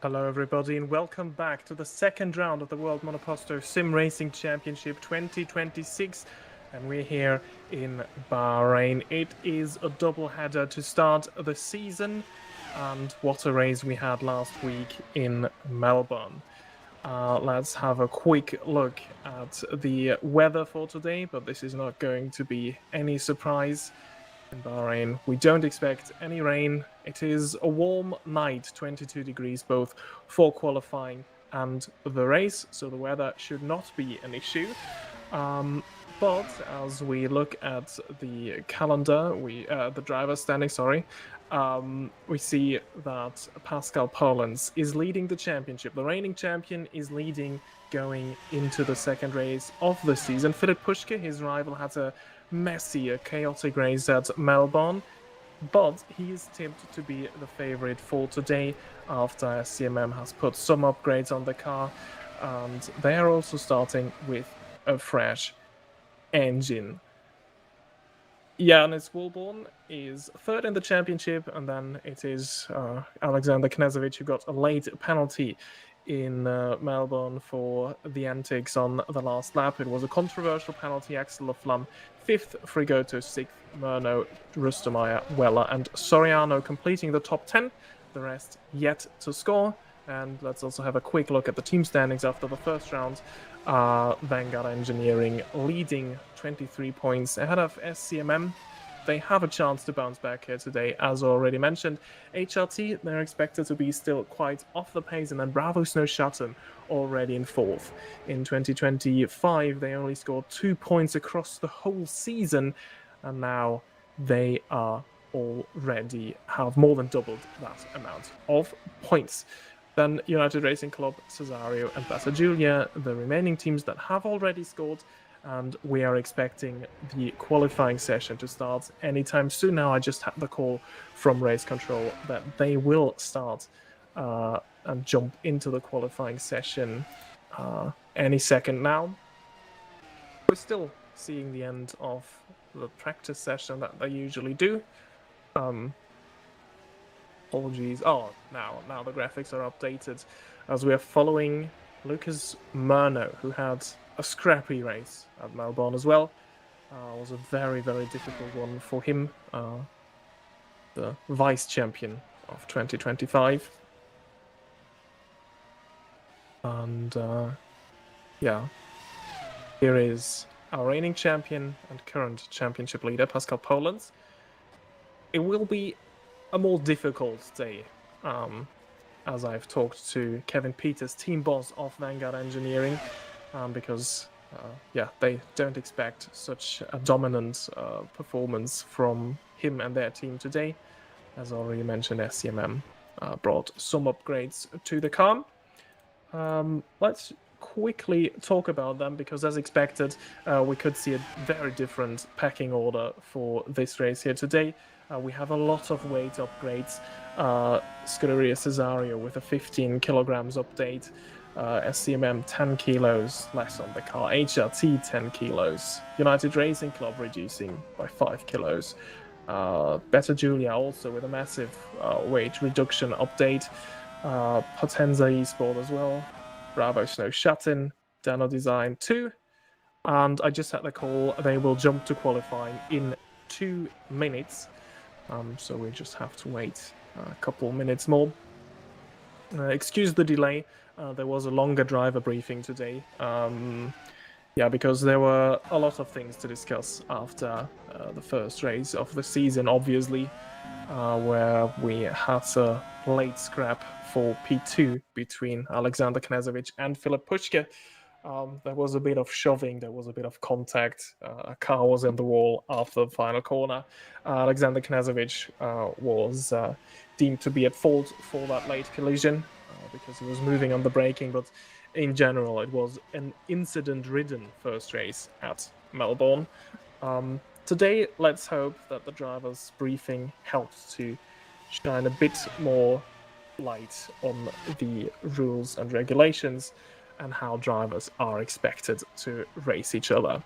Hello everybody and welcome back to the second round of the World Monoposto Sim Racing Championship 2026, and we're here in Bahrain. It is a double header to start the season, and what a race we had last week in Melbourne. Let's have a quick look at the weather for today, but this is not going to be any surprise. In Bahrain, we don't expect any rain. It is a warm night, 22 degrees both for qualifying and the race, so the weather should not be an issue. But as we look at the calendar, the driver standing, we see that Pascal Polens is leading the championship. The reigning champion is leading going into the second race of the season. Philipp Puschke, his rival, had a messy, chaotic race at Melbourne, but he is tipped to be the favorite for today after SCMM has put some upgrades on the car, and they are also starting with a fresh engine. Yanis Woolborn is third in the championship, and then it is Alexander Knezovic who got a late penalty in Melbourne for the antics on the last lap. It was a controversial penalty. Axel Laflamme, 5th, Frigoto 6th, Murno, Rustemeyer, Weller, and Soriano completing the top 10. The rest yet to score. And let's also have a quick look at the team standings after the first round. Vanguard Engineering leading 23 points ahead of SCMM. They have a chance to bounce back here today, as already mentioned. HRT, they're expected to be still quite off the pace, and then Bravo Snow Shutton already in 4th. In 2025, they only scored 2 points across the whole season, and now they are already have more than doubled that amount of points. Then United Racing Club, Cesario, and Bassa Giulia, the remaining teams that have already scored, and we are expecting the qualifying session to start anytime soon. Now, I just had the call from Race Control that they will start and jump into the qualifying session any second now. We're still seeing the end of the practice session that they usually do. Apologies. Oh, now the graphics are updated as we are following Lucas Murno, who had a scrappy race at Melbourne as well. It was a very, very difficult one for him, the vice champion of 2025. And yeah, here is our reigning champion and current championship leader, Pascal Polens. It will be a more difficult day, as I've talked to Kevin Peters, team boss of Vanguard Engineering, because they don't expect such a dominant performance from him and their team today. As already mentioned, SCMM brought some upgrades to the car. Let's quickly talk about them, because as expected, we could see a very different packing order for this race here today. We have a lot of weight upgrades. Scuderia Cesario with a 15 kilograms update. SCMM 10 kilos less on the car. HRT 10 kilos. United Racing Club reducing by 5 kilos. Bassa Giulia also with a massive weight reduction update. Potenza Esport as well. Bravo Snow Shutton. Dano Design 2. And I just had the call. They will jump to qualifying in 2 minutes. So we just have to wait a couple minutes more. Excuse the delay. There was a longer driver briefing today. Because there were a lot of things to discuss after the first race of the season, obviously, where we had a late scrap for P2 between Alexander Knezovic and Philipp Puschke. There was a bit of shoving, there was a bit of contact. A car was in the wall after the final corner. Alexander Knezovic was deemed to be at fault for that late collision because he was moving on the braking, but in general, it was an incident-ridden first race at Melbourne. Today, let's hope that the driver's briefing helps to shine a bit more light on the rules and regulations and how drivers are expected to race each other.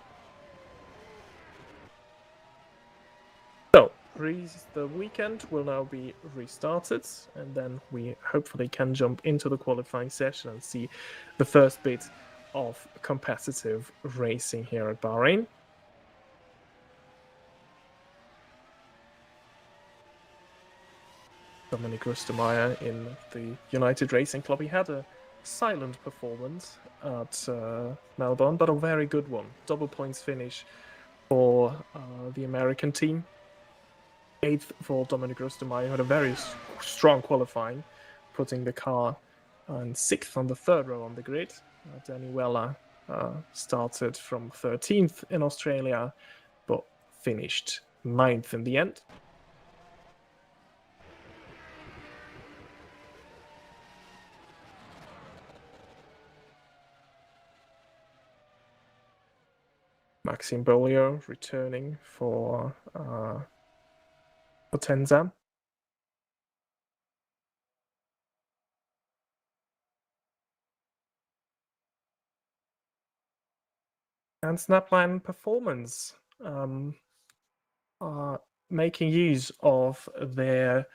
So, the weekend will now be restarted, and then we hopefully can jump into the qualifying session and see the first bit of competitive racing here at Bahrain. Dominic Rustermeier in the United Racing Club. He had a silent performance at Melbourne, but a very good one. Double points finish for the American team. 8th for Dominic Rustermeier, who had a very strong qualifying, putting the car in 6th on the third row on the grid. Danny Weller started from 13th in Australia, but finished 9th in the end. Maxime Beaulieu returning for Potenza. And Snapline Performance are making use of their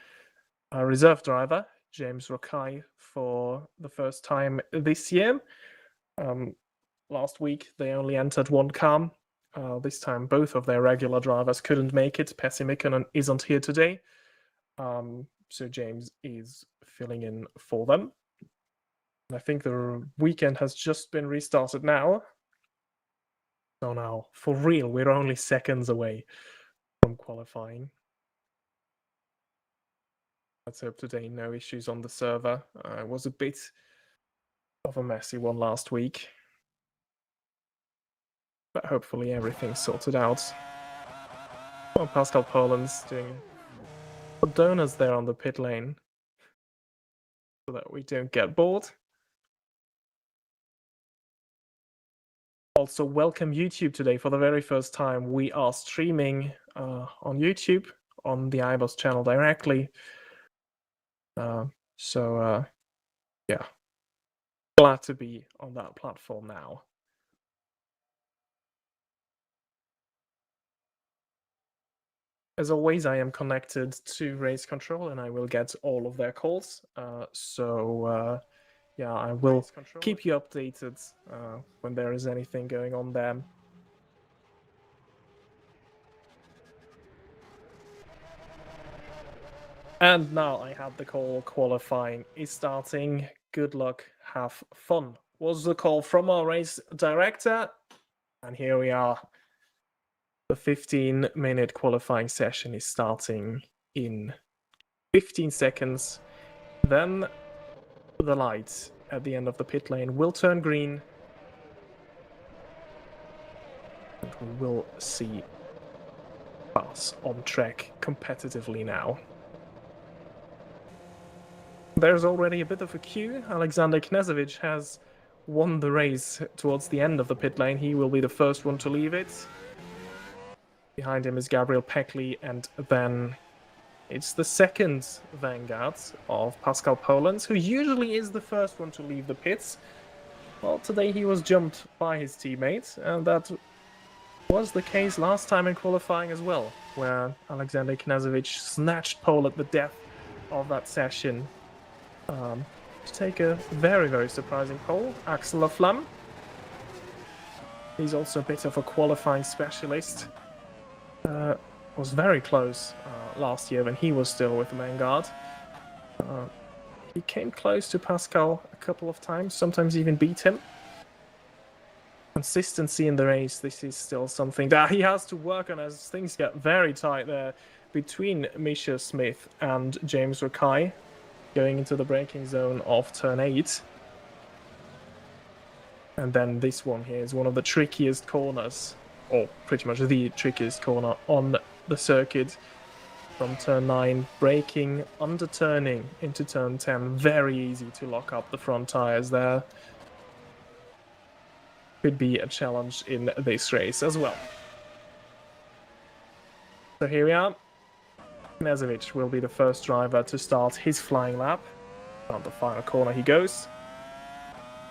reserve driver, James Rokai, for the first time this year. Last week, they only entered one car. This time, both of their regular drivers couldn't make it. Pesi Mikkonen isn't here today. So James is filling in for them. I think the weekend has just been restarted now. So now, for real, we're only seconds away from qualifying. Let's hope today no issues on the server. It was a bit of a messy one last week. But hopefully everything's sorted out. Well, Pascal Poland's doing donuts there on the pit lane so that we don't get bored. Also, welcome YouTube today. For the very first time, we are streaming on YouTube on the IBOS channel directly. Yeah, glad to be on that platform now. As always, I am connected to Race Control and I will get all of their calls. Yeah, I will keep you updated when there is anything going on there. And now I have the call. Qualifying is starting. Good luck, have fun, was the call from our race director. And here we are. The 15-minute qualifying session is starting in 15 seconds. Then the lights at the end of the pit lane will turn green. And we will see us on track competitively now. There's already a bit of a queue. Alexander Knežević has won the race towards the end of the pit lane. He will be the first one to leave it. Behind him is Gabriel Peckley, and then it's the second vanguard of Pascal Polands, who usually is the first one to leave the pits. Well, today he was jumped by his teammate, and that was the case last time in qualifying as well, where Alexander Knežević snatched pole at the death of that session. To take a very, very surprising pole. Axel Laflamme. He's also a bit of a qualifying specialist. Was very close last year when he was still with the main guard. He came close to Pascal a couple of times, sometimes even beat him. Consistency in the race, this is still something that he has to work on as things get very tight there between Misha Smith and James Rokai, going into the braking zone of turn 8. And then this one here is one of the trickiest corners, or pretty much the trickiest corner on the circuit. From turn 9, braking, under turning into turn 10. Very easy to lock up the front tires there. Could be a challenge in this race as well. So here we are. Knežević will be the first driver to start his flying lap. On the final corner he goes.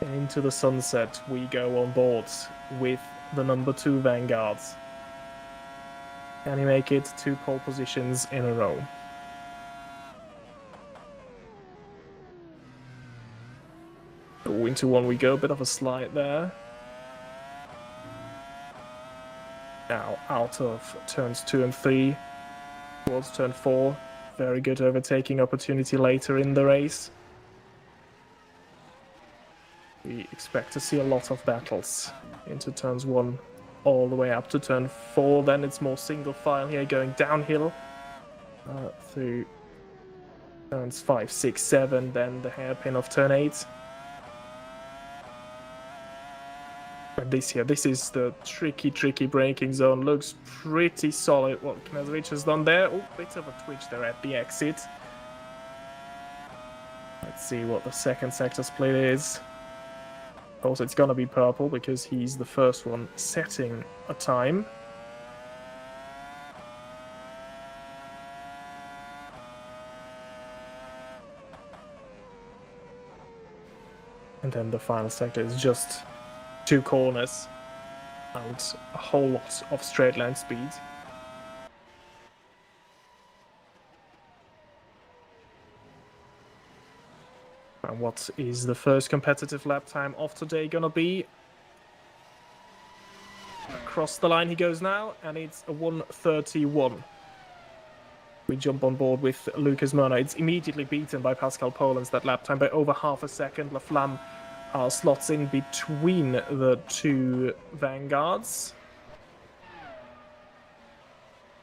And into the sunset we go on board with the number 2 vanguards. Can he make it 2 pole positions in a row? Oh, into one we go, bit of a slide there. Now out of turns 2 and 3 towards turn 4. Very good overtaking opportunity later in the race. We expect to see a lot of battles into turns 1 all the way up to turn 4. Then it's more single file here going downhill through turns 5, 6, 7, then the hairpin of turn 8. And this is the tricky braking zone. Looks pretty solid what Knezovic has done there. Oh, bit of a twitch there at the exit. Let's see what the second sector split is. Of course, it's gonna be purple because he's the first one setting a time. And then the final sector is just 2 corners and a whole lot of straight line speed. And what is the first competitive lap time of today gonna be? Across the line he goes now, and it's a 1:31. We jump on board with Lucas Murner. It's immediately beaten by Pascal Polens, that lap time, by over half a second. Laflamme slots in between the 2 vanguards.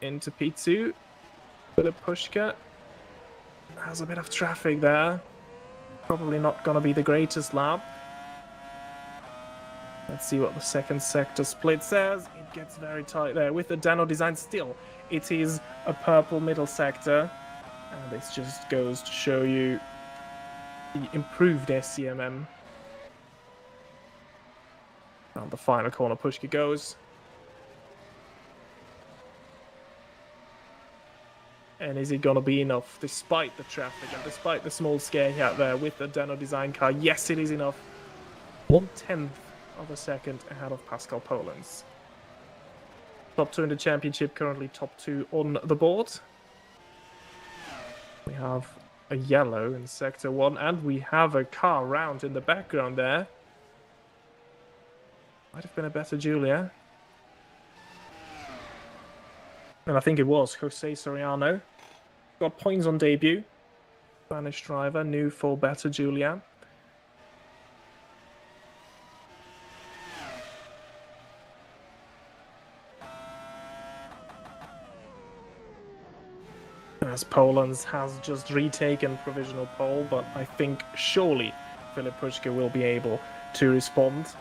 Into P2. Philip Puschke has a bit of traffic there. Probably not going to be the greatest lap. Let's see what the second sector split says. It gets very tight there with the Dano design. Still, it is a purple middle sector. And this just goes to show you the improved SCMM. And the final corner, Puschke goes. And is it going to be enough despite the traffic and despite the small scare he had there with the Dano design car? Yes, it is enough. 1/10 of a second ahead of Pascal Polens. Top 2 in the championship, currently top 2 on the board. We have a yellow in sector 1, and we have a car round in the background there. Might have been a better Julia. And I think it was Jose Soriano. Got points on debut. Spanish driver, new for better Julia. As Polens has just retaken provisional pole, but I think surely Philip Puschke will be able to respond.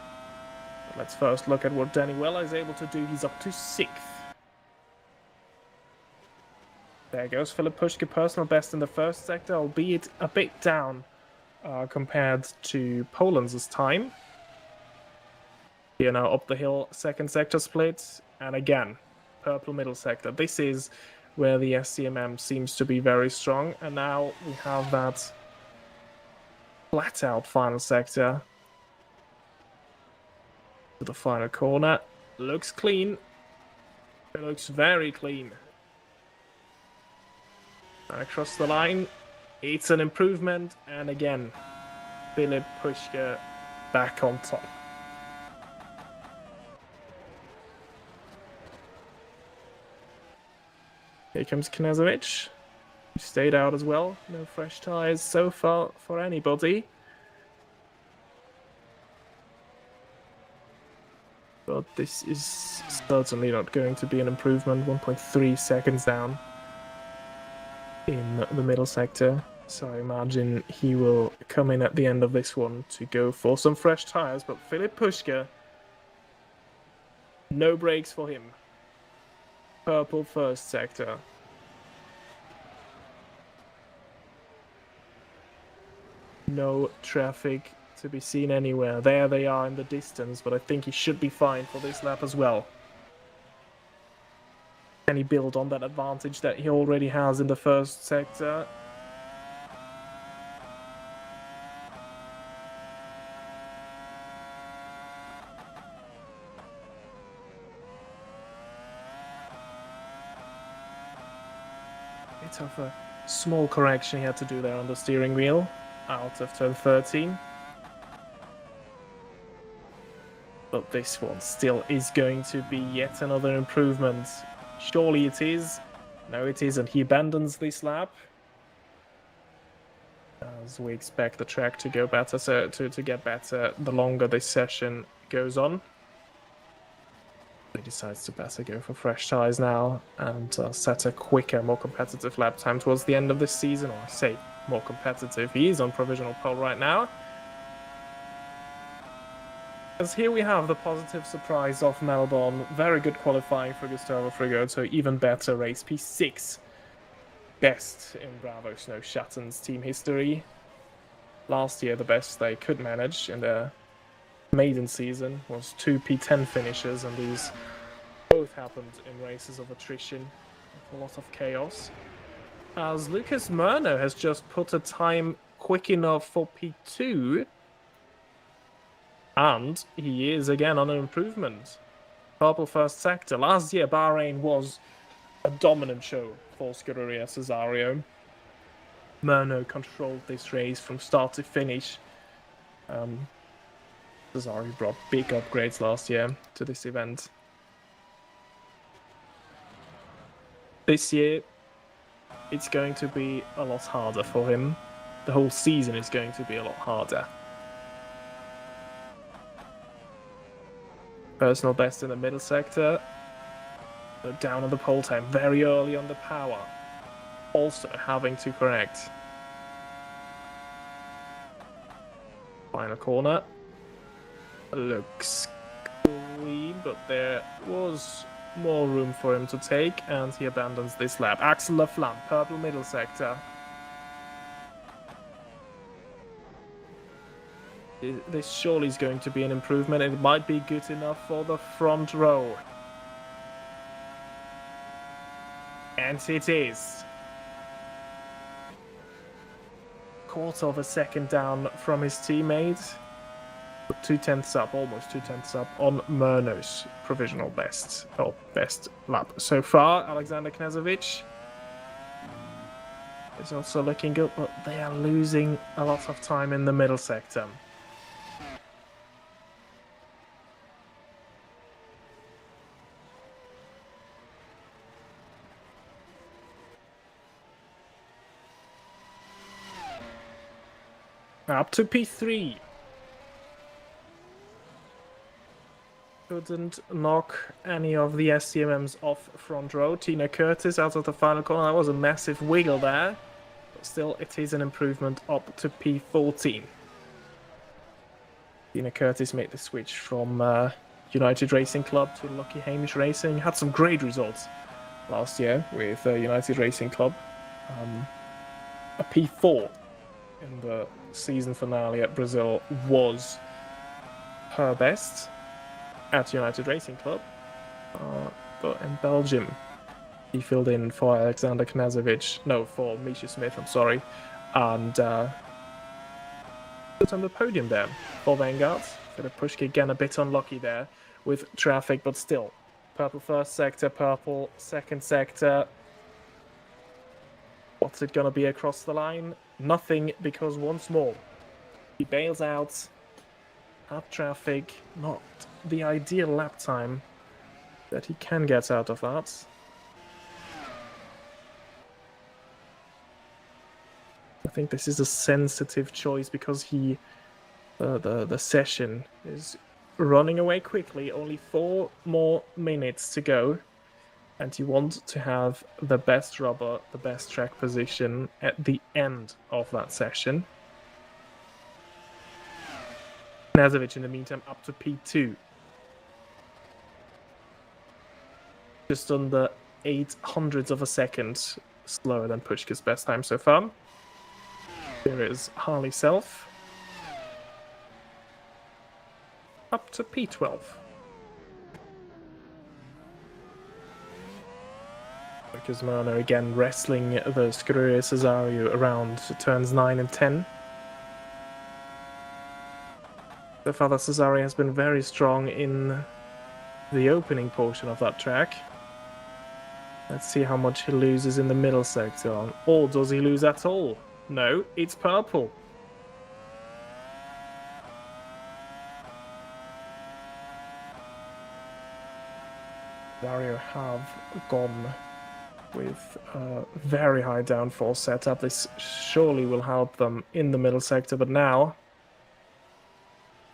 But let's first look at what Danny Weller is able to do. He's up to 6th. There goes Philip Puschke, personal best in the first sector, albeit a bit down compared to Polens' time. Here now up the hill, second sector split, and again, purple middle sector. This is where the SCMM seems to be very strong, and now we have that flat out final sector. To the final corner. Looks clean. It looks very clean. And across the line, it's an improvement, and again, Philip Puschke back on top. Here comes Knezovic. He stayed out as well. No fresh tyres so far for anybody. But this is certainly not going to be an improvement. 1.3 seconds down in the middle sector. So I imagine he will come in at the end of this one to go for some fresh tyres. But Philip Puschke, no brakes for him. Purple first sector. No traffic to be seen anywhere. There they are in the distance, but I think he should be fine for this lap as well. Can he build on that advantage that he already has in the first sector? bit of a small correction he had to do there on the steering wheel out of turn 13. But this one still is going to be yet another improvement. Surely it is. No, it isn't. He abandons this lap, as we expect the track to go better, so to get better the longer this session goes on. He decides to better go for fresh tyres now and set a quicker, more competitive lap time towards the end of this season. Or I say more competitive. He is on provisional pole right now. As here we have the positive surprise of Melbourne. Very good qualifying for Gustavo Frigoto. Even better race P6. Best in Bravo Snow Shatten's team history. Last year, the best they could manage in their maiden season was 2 P10 finishes, and these both happened in races of attrition with a lot of chaos. As Lucas Murno has just put a time quick enough for P2, and he is again on an improvement. Purple first sector. Last year, Bahrain was a dominant show for Scuderia Cesario. Murno controlled this race from start to finish. Cesario brought big upgrades last year to this event. This year, it's going to be a lot harder for him. The whole season is going to be a lot harder. Personal best in the middle sector. But down on the pole time, very early on the power. Also having to correct. Final corner. Looks clean, but there was more room for him to take, and he abandons this lap. Axel Laflamme, purple middle sector. This surely is going to be an improvement. It might be good enough for the front row. And it is. Quarter of a second down from his teammate. 2/10 up, almost 2/10 up on Murno's provisional best, or best lap so far. Alexander Knezovic is also looking good, but they are losing a lot of time in the middle sector. Up to P3. Couldn't knock any of the SCMMs off front row. Tina Curtis out of the final corner. That was a massive wiggle there. But still, it is an improvement up to P14. Tina Curtis made the switch from United Racing Club to Lucky Hamish Racing. Had some great results last year with United Racing Club. A P4 in the season finale at Brazil was her best at United Racing Club, but in Belgium he filled in for Alexander Knezovic, no, for Misha Smith, I'm sorry, and put on the podium there for Vanguard. Philip Pushki again a bit unlucky there with traffic, but still, purple first sector, purple second sector. What's it gonna be across the line? Nothing, because once more he bails out at traffic. Not the ideal lap time that he can get out of that. I think this is a sensitive choice because he the session is running away quickly. Only 4 more minutes to go, and you want to have the best rubber, the best track position at the end of that session. Knezovic in the meantime up to P2. Just under 0.08 of a second slower than Pushka's best time so far. There is Harley Self. Up to P12. Lucas Murno again wrestling the Scuderia Cesario around turns 9 and 10. So far, the Cesario has been very strong in the opening portion of that track. Let's see how much he loses in the middle sector. Or does he lose at all? No, it's purple. Dario have gone with a very high downforce setup. This surely will help them in the middle sector, but now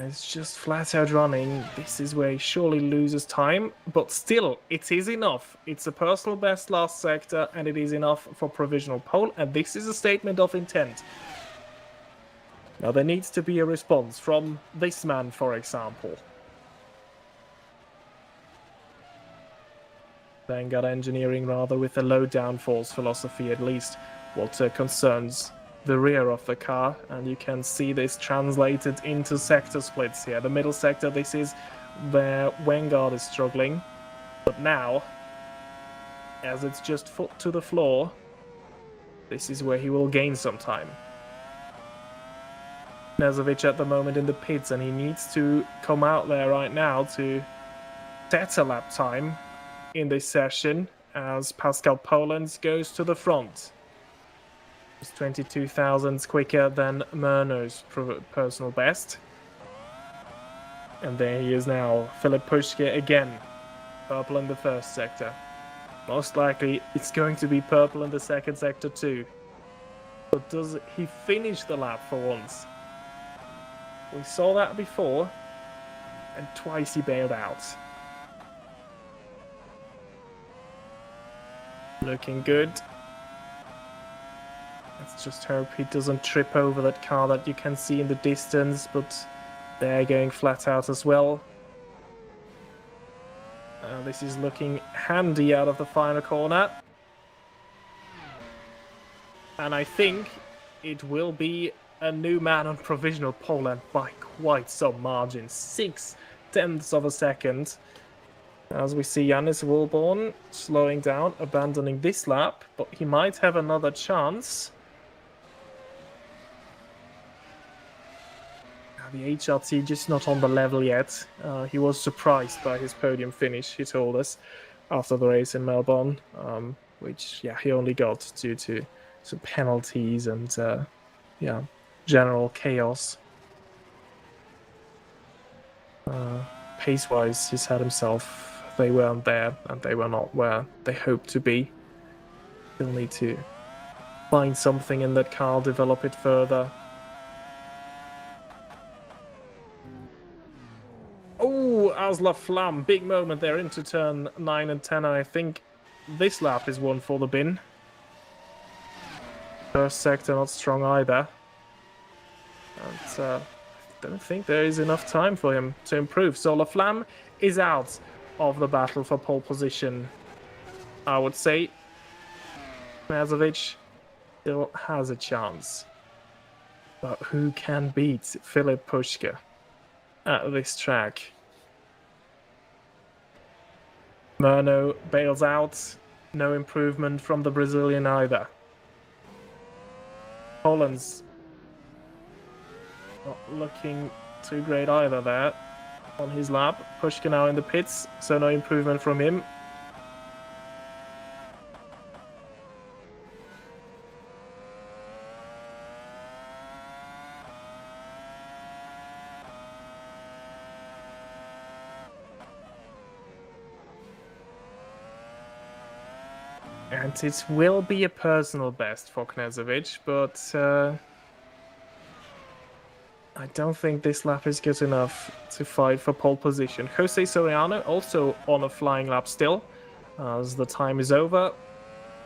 it's just flat out running. This is where he surely loses time, but still, it is enough. It's a personal best last sector, and it is enough for provisional pole, and this is a statement of intent. Now, there needs to be a response from this man, for example. Vanguard Engineering, rather, with a low downforce philosophy, at least what concerns the rear of the car, and you can see this translated into sector splits here. The middle sector, this is where Vanguard is struggling, but now, as it's just foot to the floor, this is where he will gain some time. Knezovic at the moment in the pits, and he needs to come out there right now to set a lap time in this session as Pascal Polens goes to the front. He's 22 thousandths quicker than Murno's personal best. And there he is now, Philip Puschke again, purple in the first sector. Most likely it's going to be purple in the second sector too. But does he finish the lap for once? We saw that before, and twice he bailed out. Looking good. Let's just hope he doesn't trip over that car that you can see in the distance, but they're going flat out as well. This is looking handy out of the final corner. And I think it will be a new man on provisional pole, and by quite some margin. 0.6 of a second. As we see Yannis Wilborn slowing down, abandoning this lap, but he might have another chance. The HRT just not on the level yet. He was surprised by his podium finish, he told us, after the race in Melbourne, which, yeah, he only got due to some penalties and, yeah, general chaos. Pace-wise, he's had himself, they weren't there, and they were not where they hoped to be. Still need to find something in that car, develop it further. Oh, Asla Flam, big moment there into turn 9 and 10, and I think this lap is one for the bin. First sector not strong either. And I don't think there is enough time for him to improve. So Laflamme is out of the battle for pole position. I would say Knezovic still has a chance. But who can beat Philip Puschke at this track? Murno bails out. No improvement from the Brazilian either. Polens not looking too great either there on his lap. Puschke now in the pits, so no improvement from him. And it will be a personal best for Knezovic, but I don't think this lap is good enough to fight for pole position. Jose Soriano also on a flying lap still, as the time is over.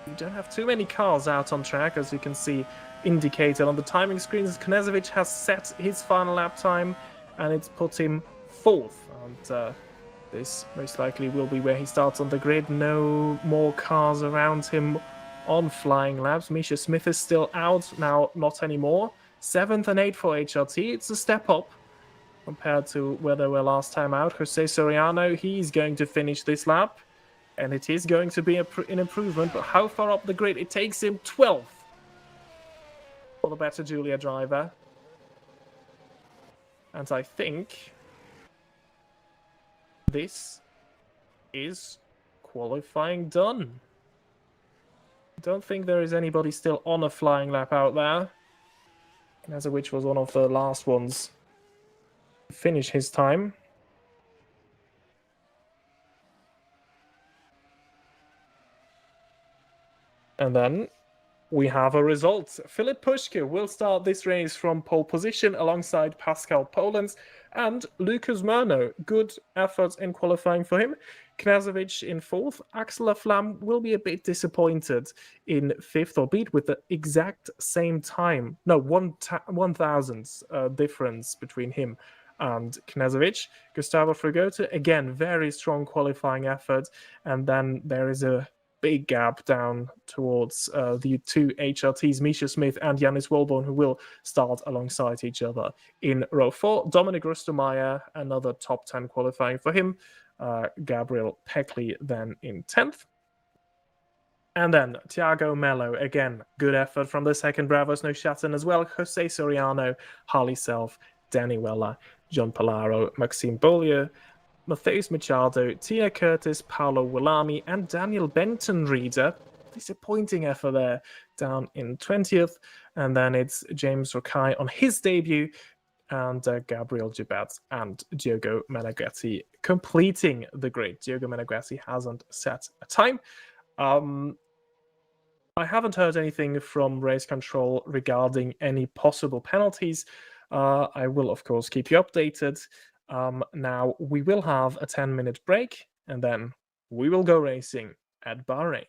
We don't have too many cars out on track, as you can see indicated on the timing screens. Knezovic has set his final lap time, and it's put him 4th. And this most likely will be where he starts on the grid. No more cars around him on flying laps. Misha Smith is still out, now not anymore. 7th and 8th for HRT. It's a step up compared to where they were last time out. Jose Soriano, he's going to finish this lap, and it is going to be an improvement, but how far up the grid? It takes him 12th for the better Giulia driver. And I think this is qualifying done. don't think there is anybody still on a flying lap out there. Knezovic was one of the last ones to finish his time. And then we have a result. Filip Puška will start this race from pole position alongside Pascal Polens and Lucas Murno. Good efforts in qualifying for him. Knezovic in fourth. Axel Laflamme will be a bit disappointed in fifth, albeit with the exact same time. No, 1,000th difference between him and Knezovic. Gustavo Frigote, again, very strong qualifying effort. And then there is a big gap down towards the two HRTs, Misha Smith and Janis Wolborn, who will start alongside each other in row 4. Dominic Rustermeier, another top 10 qualifying for him. Gabriel Peckley then in 10th. And then Thiago Mello, again, good effort from the second Bravos Neuchâtel as well. Jose Soriano, Harley Self, Danny Weller, John Palaro, Maxime Beaulieu, Matheus Machado, Tia Curtis, Paolo Willami, and Daniel Benton Reader. Disappointing effort there, down in 20th. And then it's James Rokai on his debut, and Gabriel Gibet and Diogo Meneghetti completing the grid. Diogo Meneghetti hasn't set a time. I haven't heard anything from race control regarding any possible penalties. I will, of course, keep you updated. Now, we will have a 10-minute break, and then we will go racing at Bahrain.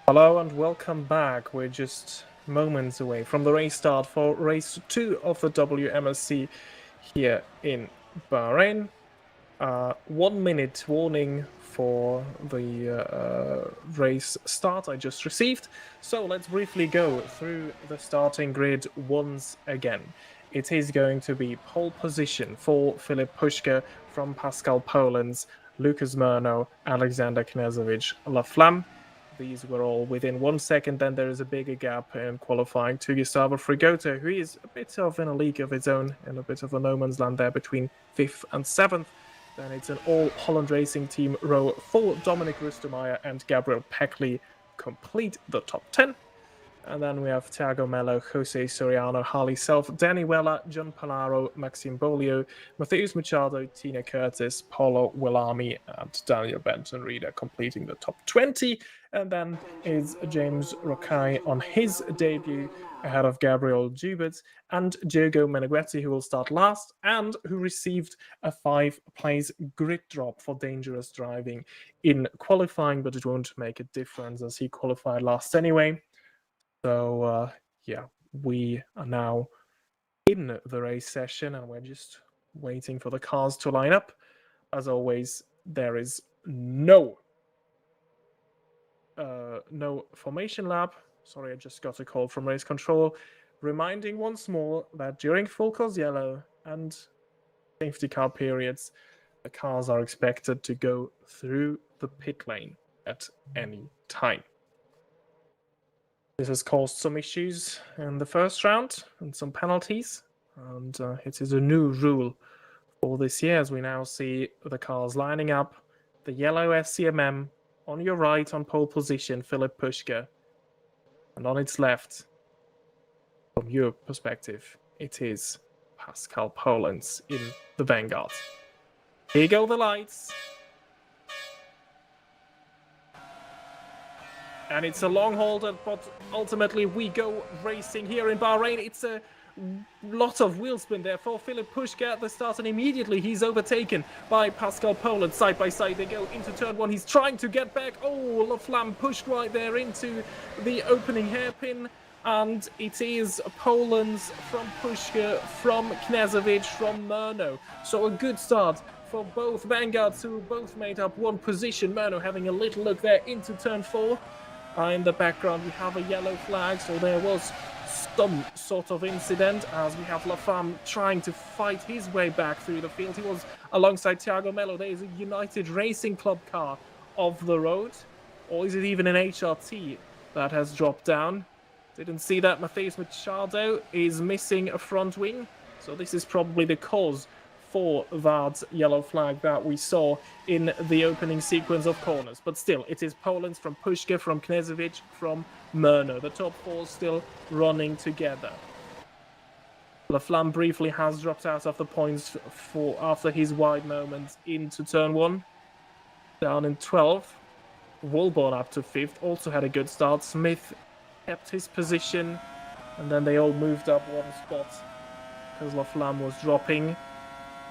Hello and welcome back. We're just moments away from the race start for race 2 of the WMSC here in Bahrain. 1 minute warning for the race start I just received. So let's briefly go through the starting grid once again. It is going to be pole position for Filip Puška from Pascal Poland's, Lucas Murno, Alexander Knežević, Laflamme. These were all within 1 second. Then there is a bigger gap in qualifying to Gustavo Frigoto, who is a bit of in a league of his own, in a bit of a no man's land there between 5th and 7th. Then it's an all-Holland Racing Team row for Dominic Rustemeyer and Gabriel Peckley complete the top 10. And then we have Thiago Melo, Jose Soriano, Harley Self, Danny Weller, John Palaro, Maxime Bolio, Matheus Machado, Tina Curtis, Paulo Willami, and Daniel Benton Reader completing the top 20. And then is James Rokai on his debut ahead of Gabriel Jubert and Diogo Meneghetti, who will start last and who received a 5-place grid drop for dangerous driving in qualifying, but it won't make a difference as he qualified last anyway. So, yeah, we are now in the race session and we're just waiting for the cars to line up. As always, there is no formation lap. Sorry, I just got a call from race control, reminding once more that during full course yellow and safety car periods, the cars are expected to go through the pit lane at any time. This has caused some issues in the first round and some penalties, and it is a new rule for this year as we now see the cars lining up. The yellow SCMM on your right on pole position, Filip Puška, and on its left, from your perspective, it is Pascal Poland's in the vanguard. Here go the lights. And it's a long holder, but ultimately we go racing here in Bahrain. It's a lot of wheel spin there for Filip Puška at the start, and immediately he's overtaken by Pascal Poland. Side by side they go into turn 1. He's trying to get back. Oh, Laflamme pushed right there into the opening hairpin. And it is Poland's from Puška, from Knežević, from Murno. So a good start for both vanguards who both made up one position. Murno having a little look there into turn 4. In the background we have a yellow flag, so there was some sort of incident as we have Laflamme trying to fight his way back through the field. He was alongside Thiago Melo. There is a United Racing Club car off the road, or is it even an HRT that has dropped down? Didn't see that. Matheus Machado is missing a front wing, so this is probably the cause for that yellow flag that we saw in the opening sequence of corners. But still, it is Poland's from Puška, from Knežević, from Murno. The top 4 still running together. Laflamme briefly has dropped out of the points after his wide moment into turn 1. Down in 12th. Woolborn up to 5th. Also had a good start. Smith kept his position. And then they all moved up one spot because Laflamme was dropping.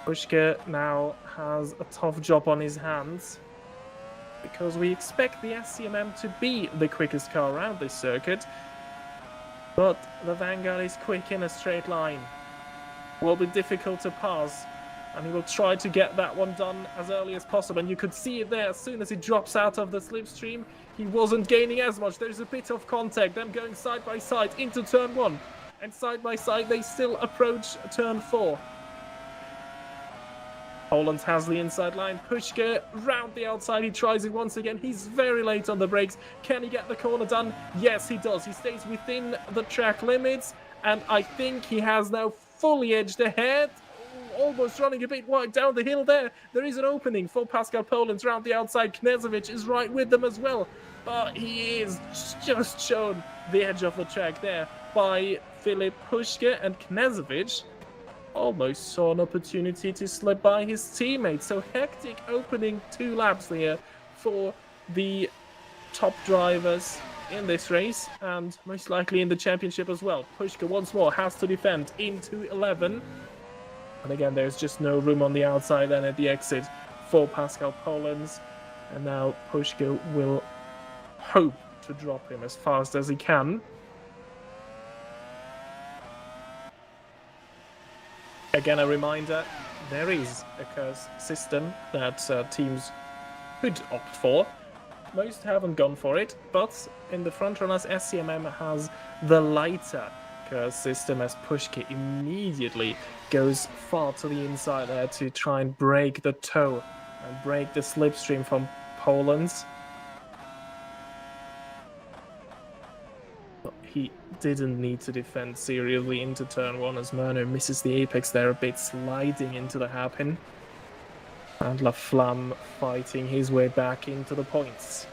Puška now has a tough job on his hands because we expect the SCMM to be the quickest car around this circuit, but the Vanguard is quick in a straight line. Will be difficult to pass, and he will try to get that one done as early as possible. And you could see it there as soon as he drops out of the slipstream, he wasn't gaining as much. There's a bit of contact, them going side by side into turn 1, and side by side they still approach turn 4. Poland has the inside line. Puška round the outside. He tries it once again. He's very late on the brakes. Can he get the corner done? Yes, he does. He stays within the track limits. And I think he has now fully edged ahead. Almost running a bit wide down the hill there. There is an opening for Pascal Poland round the outside. Knežević is right with them as well. But he is just shown the edge of the track there by Filip Puška, and Knežević almost saw an opportunity to slip by his teammate. So hectic opening 2 laps here for the top drivers in this race, and most likely in the championship as well. Puška once more has to defend into 11. And again, there's just no room on the outside and at the exit for Pascal Poland. And now Puška will hope to drop him as fast as he can. Again, a reminder, there is a curse system that teams could opt for. Most haven't gone for it, but in the frontrunners, SCMM has the lighter curse system as Pushka immediately goes far to the inside there to try and break the toe and break the slipstream from Poland. But he didn't need to defend seriously into turn 1 as Murno misses the apex there a bit, sliding into the hairpin. And Laflamme fighting his way back into the points.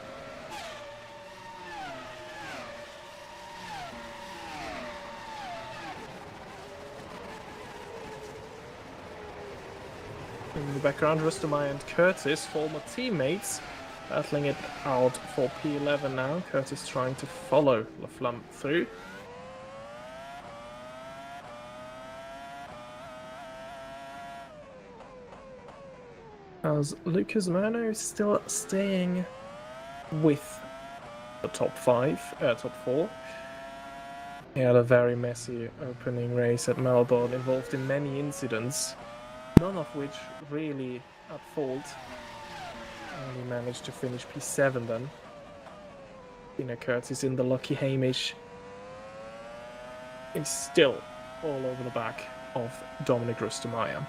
In the background, Rustomai and Curtis, former teammates, battling it out for P11 now. Curtis trying to follow Laflamme through. As Lucas Murno is still staying with the top 4. He had a very messy opening race at Melbourne, involved in many incidents, none of which really at fault. And he managed to finish P7 then. Tina Curtis in the lucky Hamish is still all over the back of Dominic Rustomaier.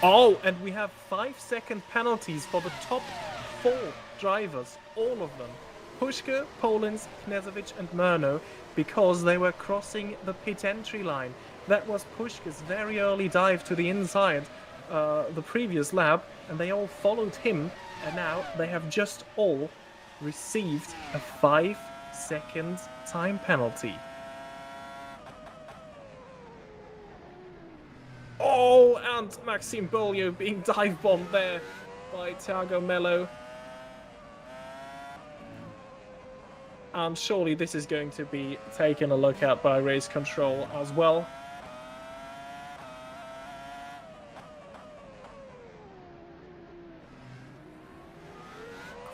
Oh, and we have 5-second penalties for the top 4 drivers, all of them. Pushka, Polins, Knezovic and Murno, because they were crossing the pit entry line. That was Pushka's very early dive to the inside the previous lap, and they all followed him, and now they have just all received a 5-second time penalty. Oh, and Maxime Beaulieu being dive bombed there by Thiago Mello. And surely this is going to be taken a look at by race control as well.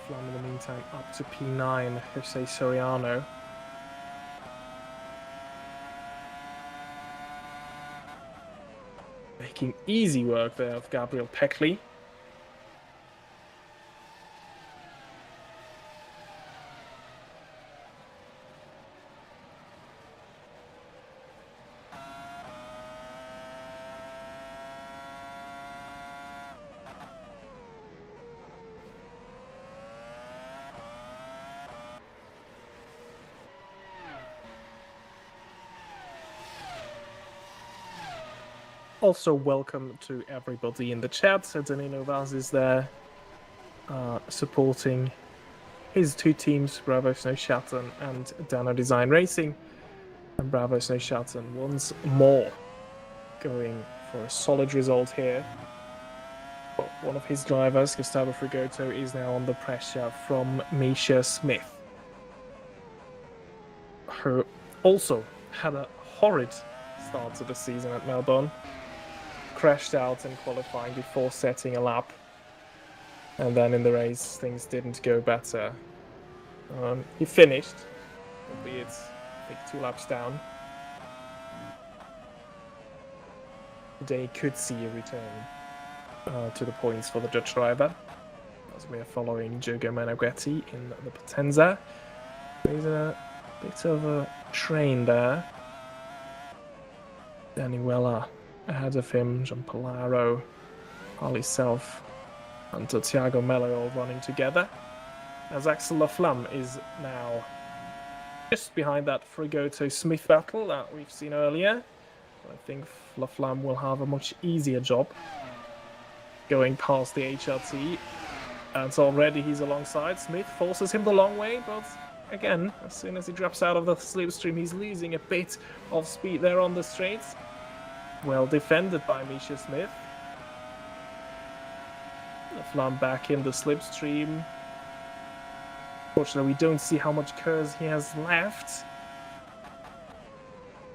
Flam in the meantime up to P9, Jose Soriano. Making easy work there of Gabriel Peckley. Also, welcome to everybody in the chat. So Danilo Vaz is there supporting his 2 teams, Bravo Snowshatten and Dano Design Racing. And Bravo Snowshatten once more going for a solid result here. But one of his drivers, Gustavo Frigoto, is now under pressure from Misha Smith, who also had a horrid start to the season at Melbourne. Crashed out in qualifying before setting a lap, and then in the race things didn't go better. He finished, albeit I think 2 laps down. Today could see a return to the points for the Dutch driver, as we are following Jogo Meneghetti in the Potenza. There's a bit of a train there. Danny Weller ahead of him, Jean Polaro, Harley Self, and Thiago Mello all running together. As Axel Laflamme is now just behind that Frigoto Smith battle that we've seen earlier. I think Laflamme will have a much easier job going past the HRT. And so already he's alongside. Smith forces him the long way, but again, as soon as he drops out of the slipstream, he's losing a bit of speed there on the straights. Well defended by Misha Smith. Flam back in the slipstream. Fortunately, we don't see how much curse he has left.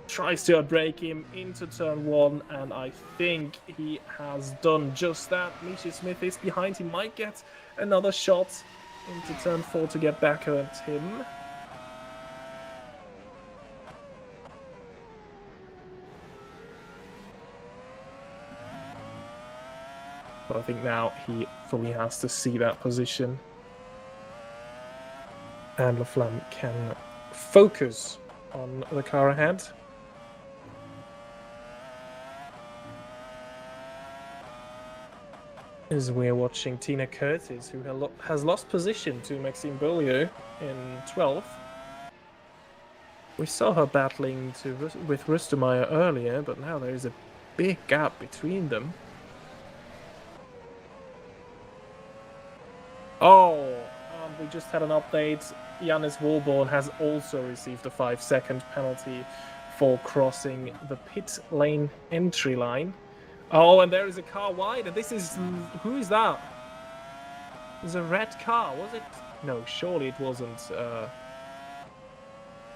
Tries to outbrake him into turn 1, and I think he has done just that. Misha Smith is behind. He might get another shot into turn 4 to get back at him. But I think now he fully has to see that position. And Laflamme can focus on the car ahead. As we're watching Tina Curtis, who has lost position to Maxime Beaulieu in 12th. We saw her battling with Rustemeyer earlier, but now there is a big gap between them. Oh, we just had an update. Yannis Wolborn has also received a 5-second penalty for crossing the pit lane entry line. Oh, and there is a car wide, and this is... Who is that? There's a red car, was it? No, surely it wasn't.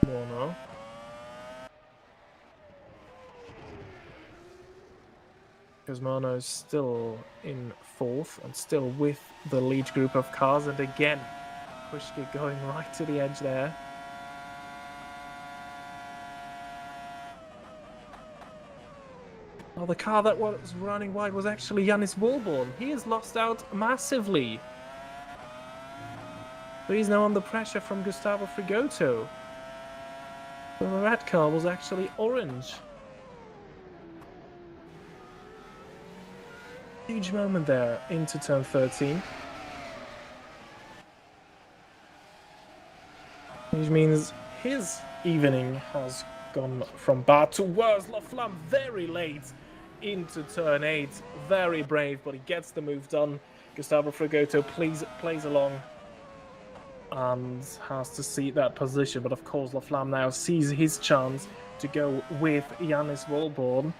No. Because Mono is still in 4th and still with the lead group of cars, and again, Pushki going right to the edge there. Oh, the car that was running wide was actually Yannis Wolborn. He has lost out massively. But he's now under pressure from Gustavo Frigoto. So the red car was actually orange. Huge moment there into turn 13. Which means his evening has gone from bad to worse. Laflamme very late into turn 8. Very brave, but he gets the move done. Gustavo Frigoto plays along and has to see that position. But of course, Laflamme now sees his chance to go with Yannis Wolborn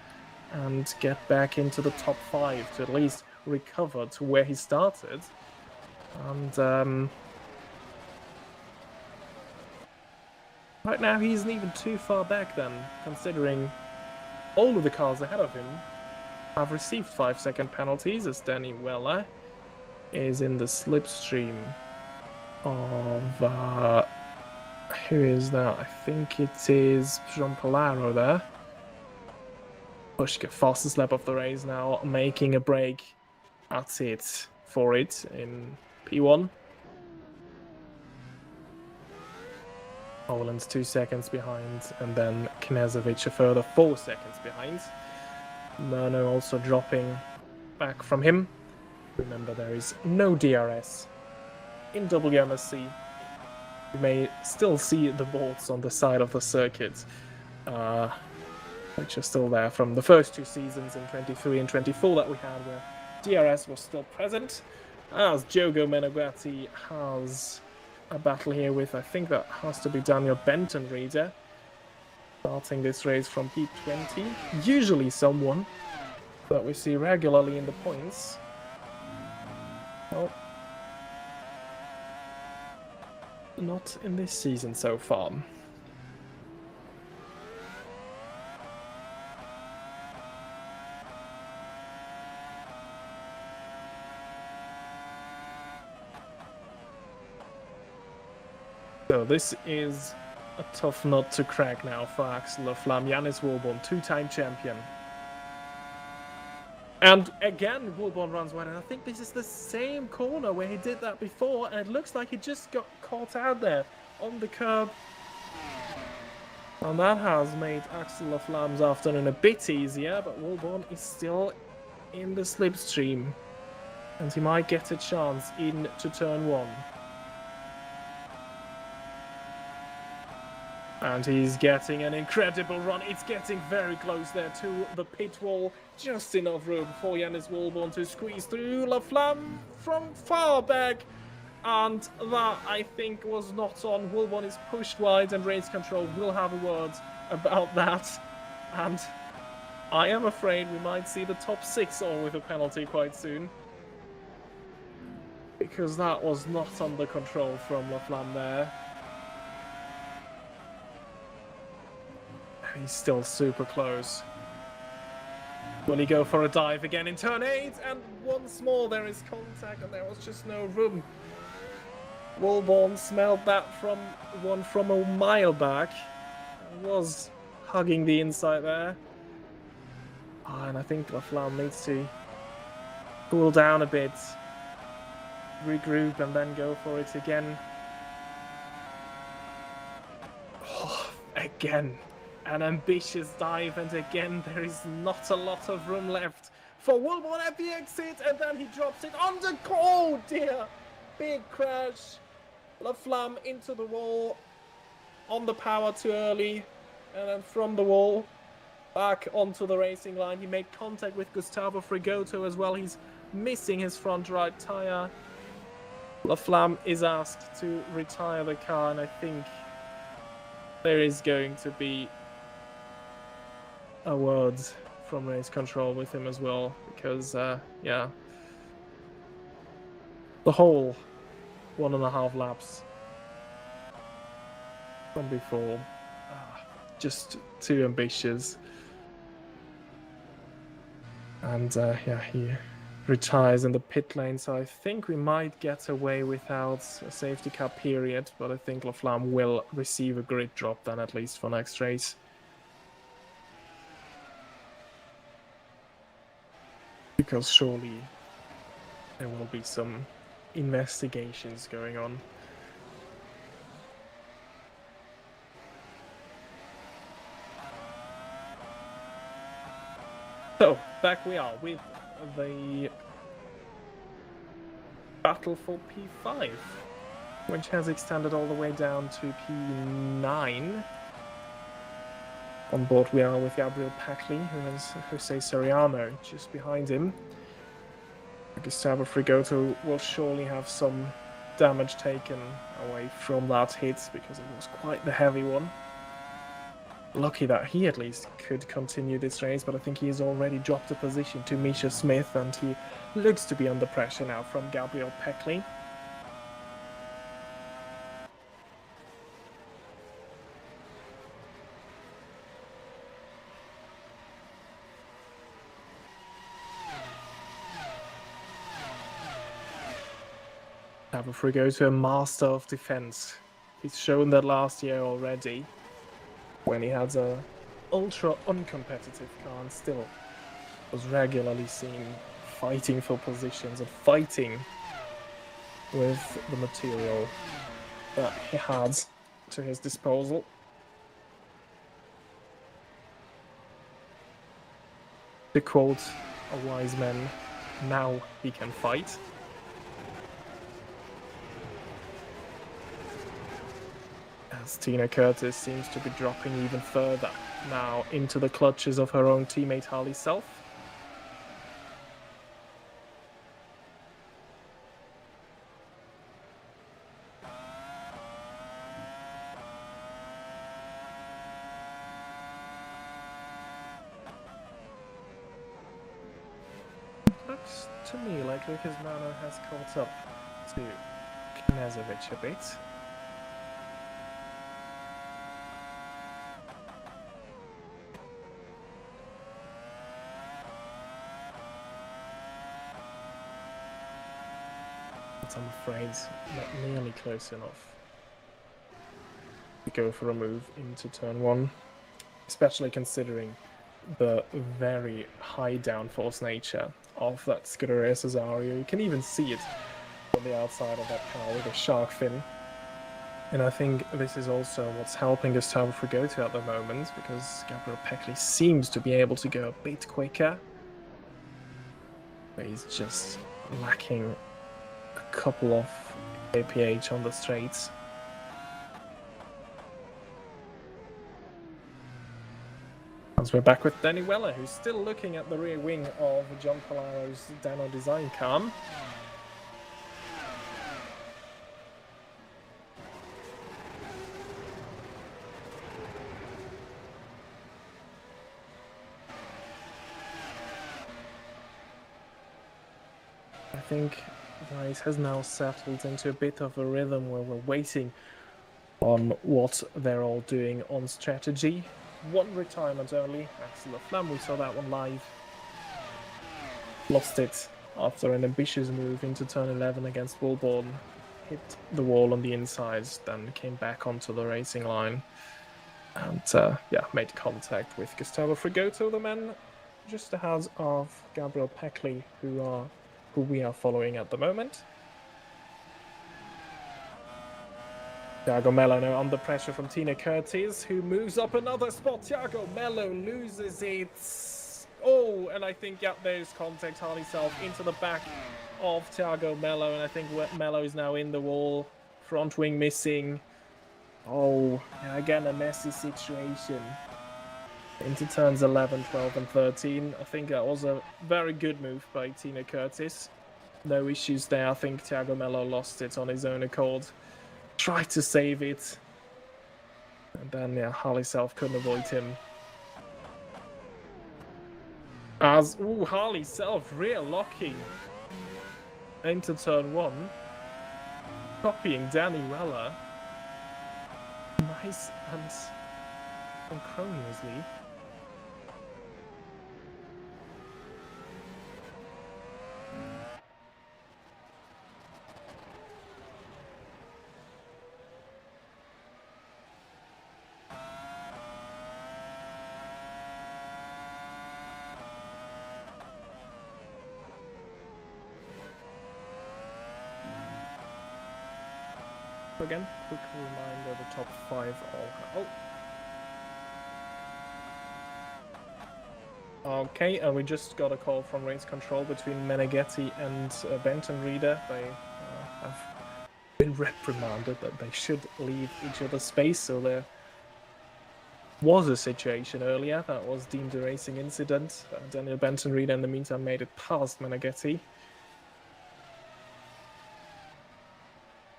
and get back into the top 5 to at least recover to where he started. And right now he isn't even too far back then, considering all of the cars ahead of him have received 5-second penalties, as Danny Weller is in the slipstream of who is that? I think it is Jean Polaro there. Pushka, fastest lap of the race now, making a break at it for it in P1. Oland's 2 seconds behind, and then Knezovic a further 4 seconds behind. Murno also dropping back from him. Remember, there is no DRS in WMSC. You may still see the boards on the side of the circuit, which are still there from the first 2 seasons in 23 and 24 that we had, where DRS was still present, as Diogo Menegatti has a battle here with, I think that has to be Daniel Benton Reader, starting this race from P20. Usually someone that we see regularly in the points. Well, not in this season so far. So this is a tough nut to crack now for Axel Laflamme. Yannis Wolborn, 2-time champion. And again, Wolborn runs wide, and I think this is the same corner where he did that before, and it looks like he just got caught out there on the curb. And that has made Axel Laflamme's afternoon a bit easier, but Wolborn is still in the slipstream, and he might get a chance into turn 1. And he's getting an incredible run. It's getting very close there to the pit wall. Just enough room for Yannis Wolborn to squeeze through. Laflamme from far back. And that, I think, was not on. Wolborn is pushed wide, and race control will have a word about that. And I am afraid we might see the top 6 all with a penalty quite soon. because that was not under control from Laflamme there. He's still super close. Will he go for a dive again in turn 8? And once more there is contact and there was just no room. Wallborn smelled that from a mile back. Was hugging the inside there. And I think Laflamme needs to cool down a bit, regroup, and then go for it again. Oh, again, an ambitious dive, and again there is not a lot of room left for Wallborn at the exit, and then he drops it on the... Oh dear! Big crash. Laflamme into the wall, on the power too early, and then from the wall back onto the racing line. He made contact with Gustavo Frigoto as well. He's missing his front right tire. Laflamme is asked to retire the car, and I think there is going to be a word from race control with him as well, because yeah, the whole 1.5 laps from before, just too ambitious. And yeah, he retires in the pit lane, so I think we might get away without a safety car period, but I think Laflamme will receive a grid drop then, at least for next race. Because surely there will be some investigations going on. So, back we are with the battle for P5, which has extended all the way down to P9. On board we are with Gabriel Packley, who has Jose Soriano just behind him. Gustavo Frigoto will surely have some damage taken away from that hit, because it was quite the heavy one. Lucky that he at least could continue this race, but I think he has already dropped a position to Misha Smith, and he looks to be under pressure now from Gabriel Peckley. Frigoto, a master of defense. He's shown that last year already, when he had a ultra uncompetitive car and still was regularly seen fighting for positions and fighting with the material that he had to his disposal. To quote a wise man, now he can fight. As Tina Curtis seems to be dropping even further now into the clutches of her own teammate Harley Self. Looks to me like Lucas Mano has caught up to Knezovic a bit. But I'm afraid not nearly close enough to go for a move into turn 1, especially considering the very high downforce nature of that Scuderia Cesario. You can even see it on the outside of that car with a shark fin. And I think this is also what's helping Gustavo Frigoto at the moment, because Gabriel Peckley seems to be able to go a bit quicker. But he's just lacking a couple of kph on the straights. As we're back with Danny Weller, who's still looking at the rear wing of John Polaro's Dano design car. I think the race has now settled into a bit of a rhythm where we're waiting on what they're all doing on strategy. One retirement only, Axel Flam, we saw that one live. Lost it after an ambitious move into turn 11 against Wilborn. Hit the wall on the inside, then came back onto the racing line. And made contact with Gustavo Frigoto, the man just ahead of Gabriel Peckley, who we are following at the moment. Thiago Mello now under pressure from Tina Curtis, who moves up another spot. Thiago Mello loses it. Oh, and I think, there's contact. Harley Self into the back of Thiago Mello, and I think Mello is now in the wall. Front wing missing. Oh, again, a messy situation. Into turns 11, 12, and 13. I think that was a very good move by Tina Curtis. No issues there. I think Thiago Mello lost it on his own accord. Tried to save it. And then, Harley Self couldn't avoid him. Harley Self rear locking into turn 1. Copying Danny Weller. Nice and unchroniously. Again, quick reminder, the top 5 all... Oh! Okay, and we just got a call from race control between Meneghetti and Benton Reader. They have been reprimanded that they should leave each other's space, so there was a situation earlier that was deemed a racing incident. Daniel Benton Reader in the meantime made it past Meneghetti.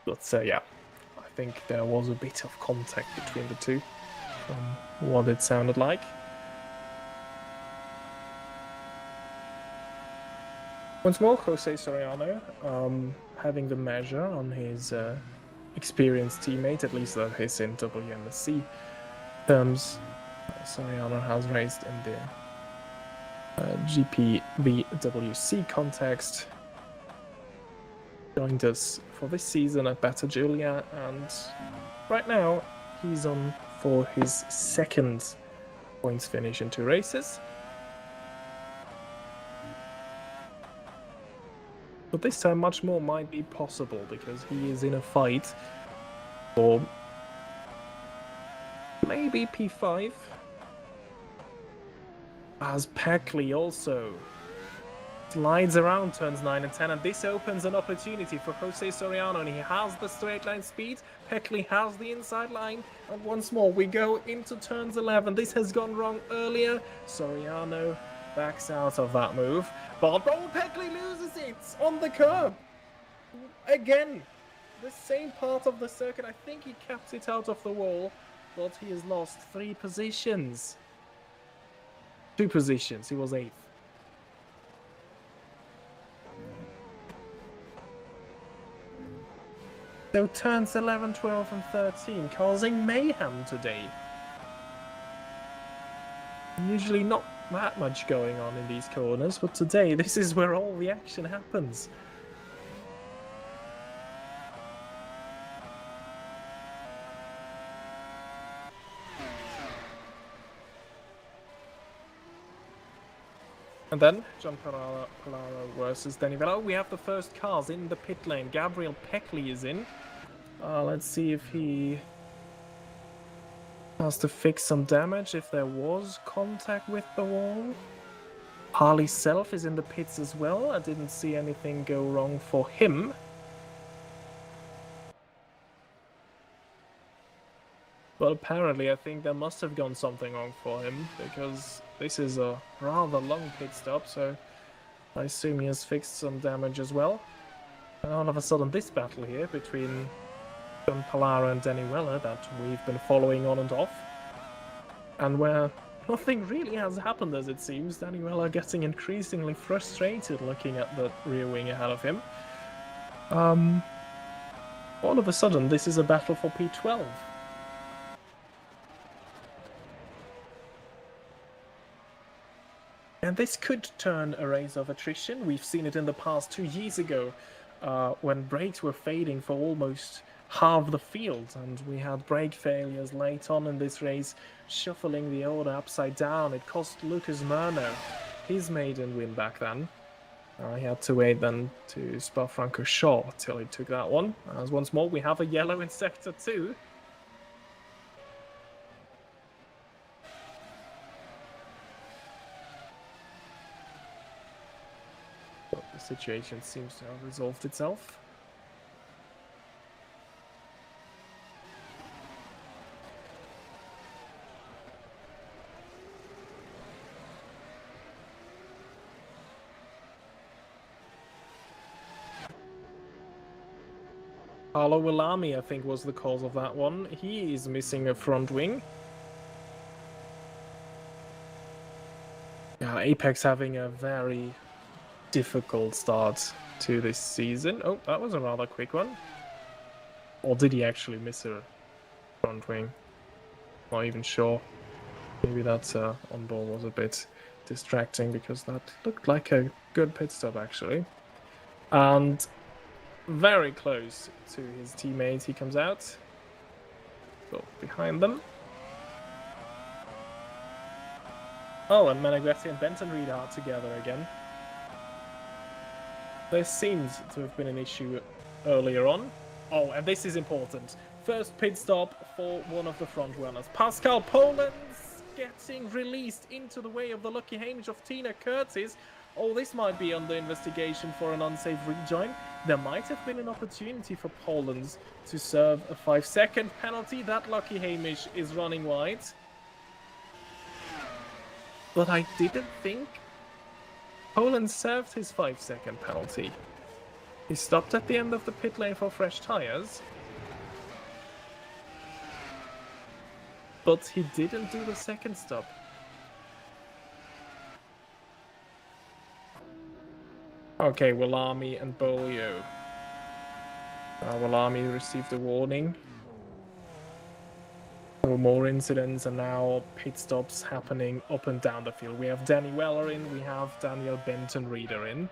But I think there was a bit of contact between the two, from what it sounded like. Once more, Jose Soriano having the measure on his experienced teammate, at least that is in WMSC terms. Soriano has raced in the GPVWC context. Joined us for this season at Beta Julia, and right now he's on for his second points finish in 2 races. But this time much more might be possible, because he is in a fight for maybe P5. As Peckley also slides around turns 9 and 10, and this opens an opportunity for Jose Soriano, and he has the straight line speed. Peckley has the inside line, and once more we go into turns 11. This has gone wrong earlier. Soriano backs out of that move, but Peckley loses it on the curb. Again, the same part of the circuit. I think he capped it out of the wall, but he has lost 3 positions. 2 positions, he was 8th. So turns 11, 12 and 13 causing mayhem today. Usually not that much going on in these corners, but today this is where all the action happens. And then, John Palaro versus Danny Velo. We have the first cars in the pit lane. Gabriel Peckley is in. Let's see if he has to fix some damage, if there was contact with the wall. Harley Self is in the pits as well. I didn't see anything go wrong for him. But apparently I think there must have gone something wrong for him, because this is a rather long pit stop, so I assume he has fixed some damage as well. And all of a sudden this battle here between John Palaro and Danny Weller that we've been following on and off, and where nothing really has happened as it seems. Danny Weller getting increasingly frustrated looking at the rear wing ahead of him. All of a sudden, this is a battle for P12. And this could turn a race of attrition. We've seen it in the past 2 years ago, when brakes were fading for almost half the field, and we had brake failures late on in this race, shuffling the order upside down. It cost Lucas Murno his maiden win back then. He had to wait then to Spa-Francorchamps till he took that one. As once more, we have a yellow in Sector 2. But the situation seems to have resolved itself. Paolo Willami, I think, was the cause of that one. He is missing a front wing. Yeah, Apex having a very difficult start to this season. Oh, that was a rather quick one. Or did he actually miss a front wing? Not even sure. Maybe that on-ball was a bit distracting, because that looked like a good pit stop, actually. And very close to his teammates, he comes out. So behind them. Oh, and Meneghetti and Benton Reed are together again. There seems to have been an issue earlier on. Oh, and this is important. First pit stop for one of the front runners. Pascal Polens getting released into the way of the lucky Hamish of Tina Curtis. Oh, this might be under investigation for an unsafe rejoin. There might have been an opportunity for Polens to serve a 5-second penalty. That lucky Hamish is running wide. But I didn't think Polens served his 5-second penalty. He stopped at the end of the pit lane for fresh tyres. But he didn't do the second stop. Okay, Willami and Bolio. Willami received a warning. No more incidents, and now pit stops happening up and down the field. We have Danny Weller in, we have Daniel Benton Reeder in.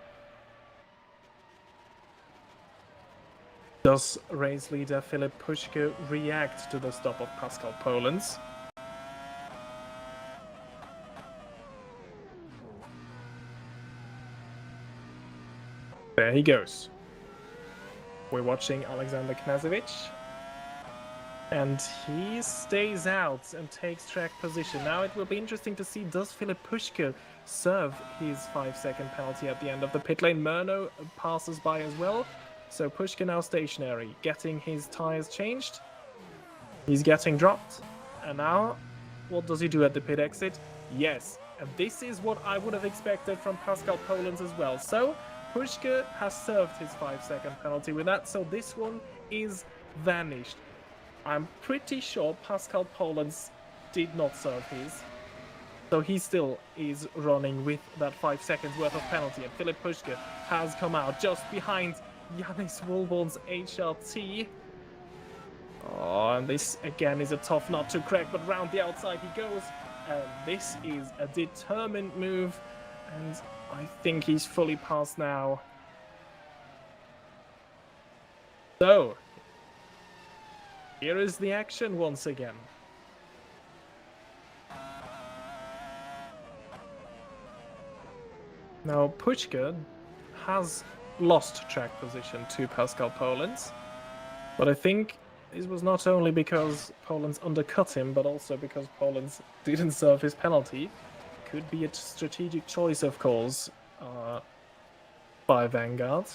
Does race leader Philip Puschke react to the stop of Pascal Polens? There he goes. We're watching Alexander Knazevic. And he stays out and takes track position. Now it will be interesting to see, does Philip Puschke serve his 5-second penalty at the end of the pit lane? Murno passes by as well. So Puschke now stationary, getting his tyres changed. He's getting dropped. And now, what does he do at the pit exit? Yes, and this is what I would have expected from Pascal Polens as well. So Puschke has served his 5-second penalty with that, so this one is vanished. I'm pretty sure Pascal Polens did not serve his. So he still is running with that 5 seconds worth of penalty. And Philip Puschke has come out just behind Yannis Woolborn's HRT. Oh, and this again is a tough nut to crack, but round the outside he goes. And this is a determined move. And I think he's fully past now. So, here is the action once again. Now, Puschke has lost track position to Pascal Polens, but I think this was not only because Polens undercut him, but also because Polens didn't serve his penalty. Could be a strategic choice, of course, by Vanguard.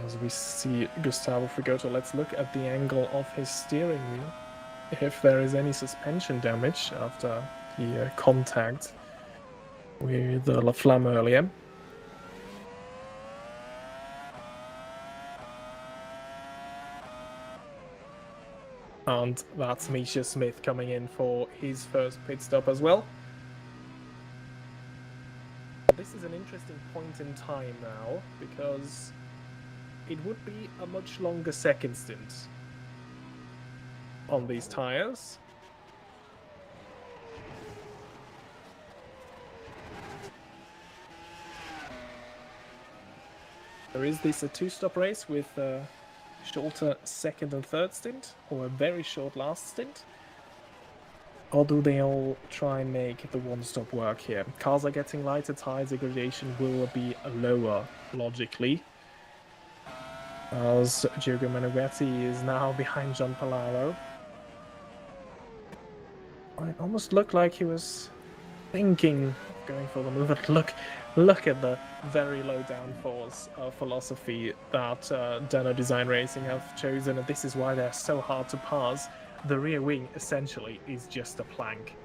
As we see Gustavo Frigoto, let's look at the angle of his steering wheel. If there is any suspension damage after the contact with La Flamme earlier. And that's Misha Smith coming in for his first pit stop as well. This is an interesting point in time now, because it would be a much longer second stint on these tires. There is this a two-stop race with a shorter second and third stint, or a very short last stint. Or do they all try and make the one-stop work here? Cars are getting lighter, tire degradation will be lower, logically. As Giorgio Meneghetti is now behind John Palaro. It almost looked like he was thinking of going for the move, but look at the very low downforce philosophy that Dano Design Racing have chosen, and this is why they're so hard to pass. The rear wing essentially is just a plank.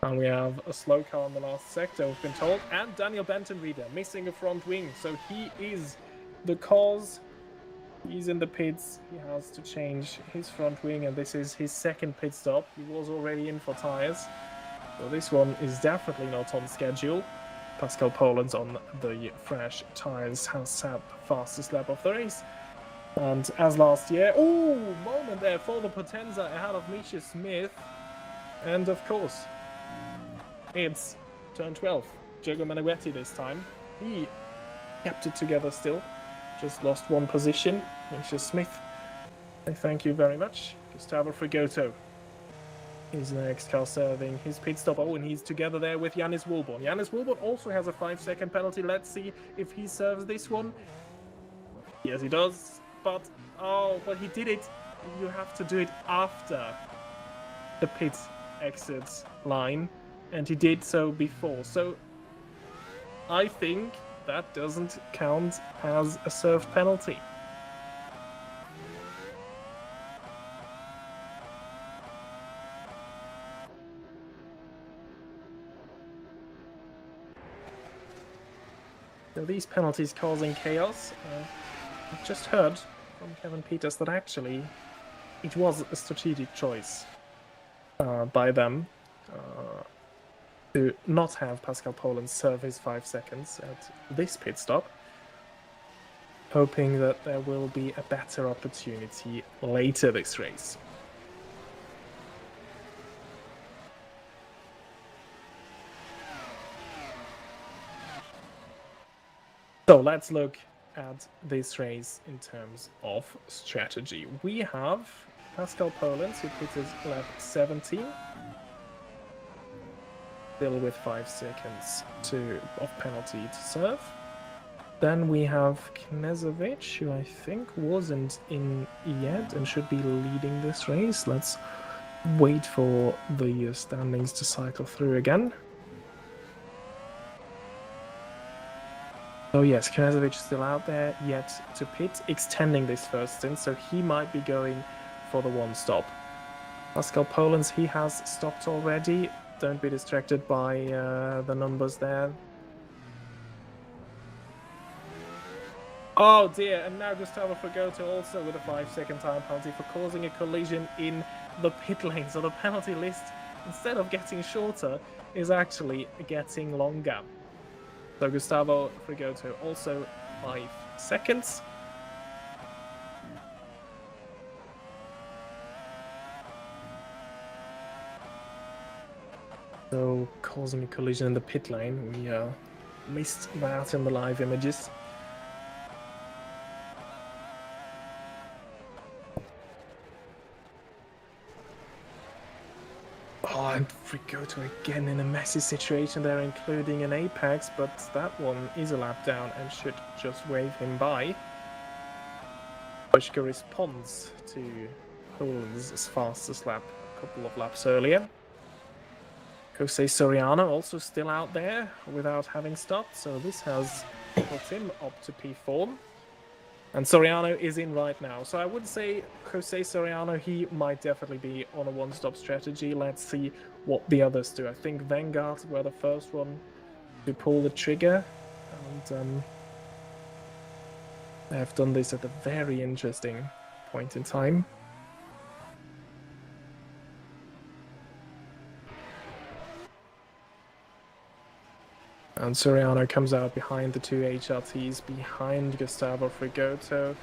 And we have a slow car in the last sector, we've been told, and Daniel Benton-Reader missing a front wing, so he is the cause. He's in the pits, he has to change his front wing, and this is his second pit stop. He was already in for tires, so this one is definitely not on schedule. Pascal Polens on the fresh tires has had the fastest lap of the race. And as last year, oh, moment there for the Potenza ahead of Misha Smith. And of course, it's turn 12. Giorgio Meneghetti this time. He kept it together still. Just lost one position. Misha Smith, I thank you very much. Gustavo Frigoto is next, car serving his pit stop. Oh, and he's together there with Yannis Woolborn. Yannis Woolborn also has a 5-second penalty. Let's see if he serves this one. Yes, he does. But, oh, but he did it. You have to do it after the pit exit line. And he did so before. So, I think that doesn't count as a served penalty. So these penalties causing chaos. I've just heard from Kevin Peters that actually it was a strategic choice by them to not have Pascal Polens serve his 5 seconds at this pit stop, hoping that there will be a better opportunity later this race. So let's look at this race in terms of strategy. We have Pascal Polens, who pitted lap 17, still with 5 seconds of penalty to serve. Then we have Knezovic, who I think wasn't in yet and should be leading this race. Let's wait for the standings to cycle through again. So yes, Knezovic is still out there, yet to pit, extending this first stint, so he might be going for the one stop. Pascal Polens, he has stopped already. Don't be distracted by the numbers there. Oh dear, and now Gustavo Frigoto also with a 5-second time penalty for causing a collision in the pit lane. So the penalty list, instead of getting shorter, is actually getting longer. So Gustavo Frigoto also 5 seconds. So causing a collision in the pit lane. We missed that in the live images. Oh, and Frigoto again in a messy situation there, including an apex, but that one is a lap down and should just wave him by. Boschke responds to Polens' fastest lap a couple of laps earlier. Jose Soriano also still out there without having stopped, so this has put him up to P4. And Soriano is in right now. So I would say Jose Soriano, he might definitely be on a one-stop strategy. Let's see what the others do. I think Vanguard were the first one to pull the trigger. And they have done this at a very interesting point in time. And Soriano comes out behind the two HRTs, behind Gustavo Frigoto.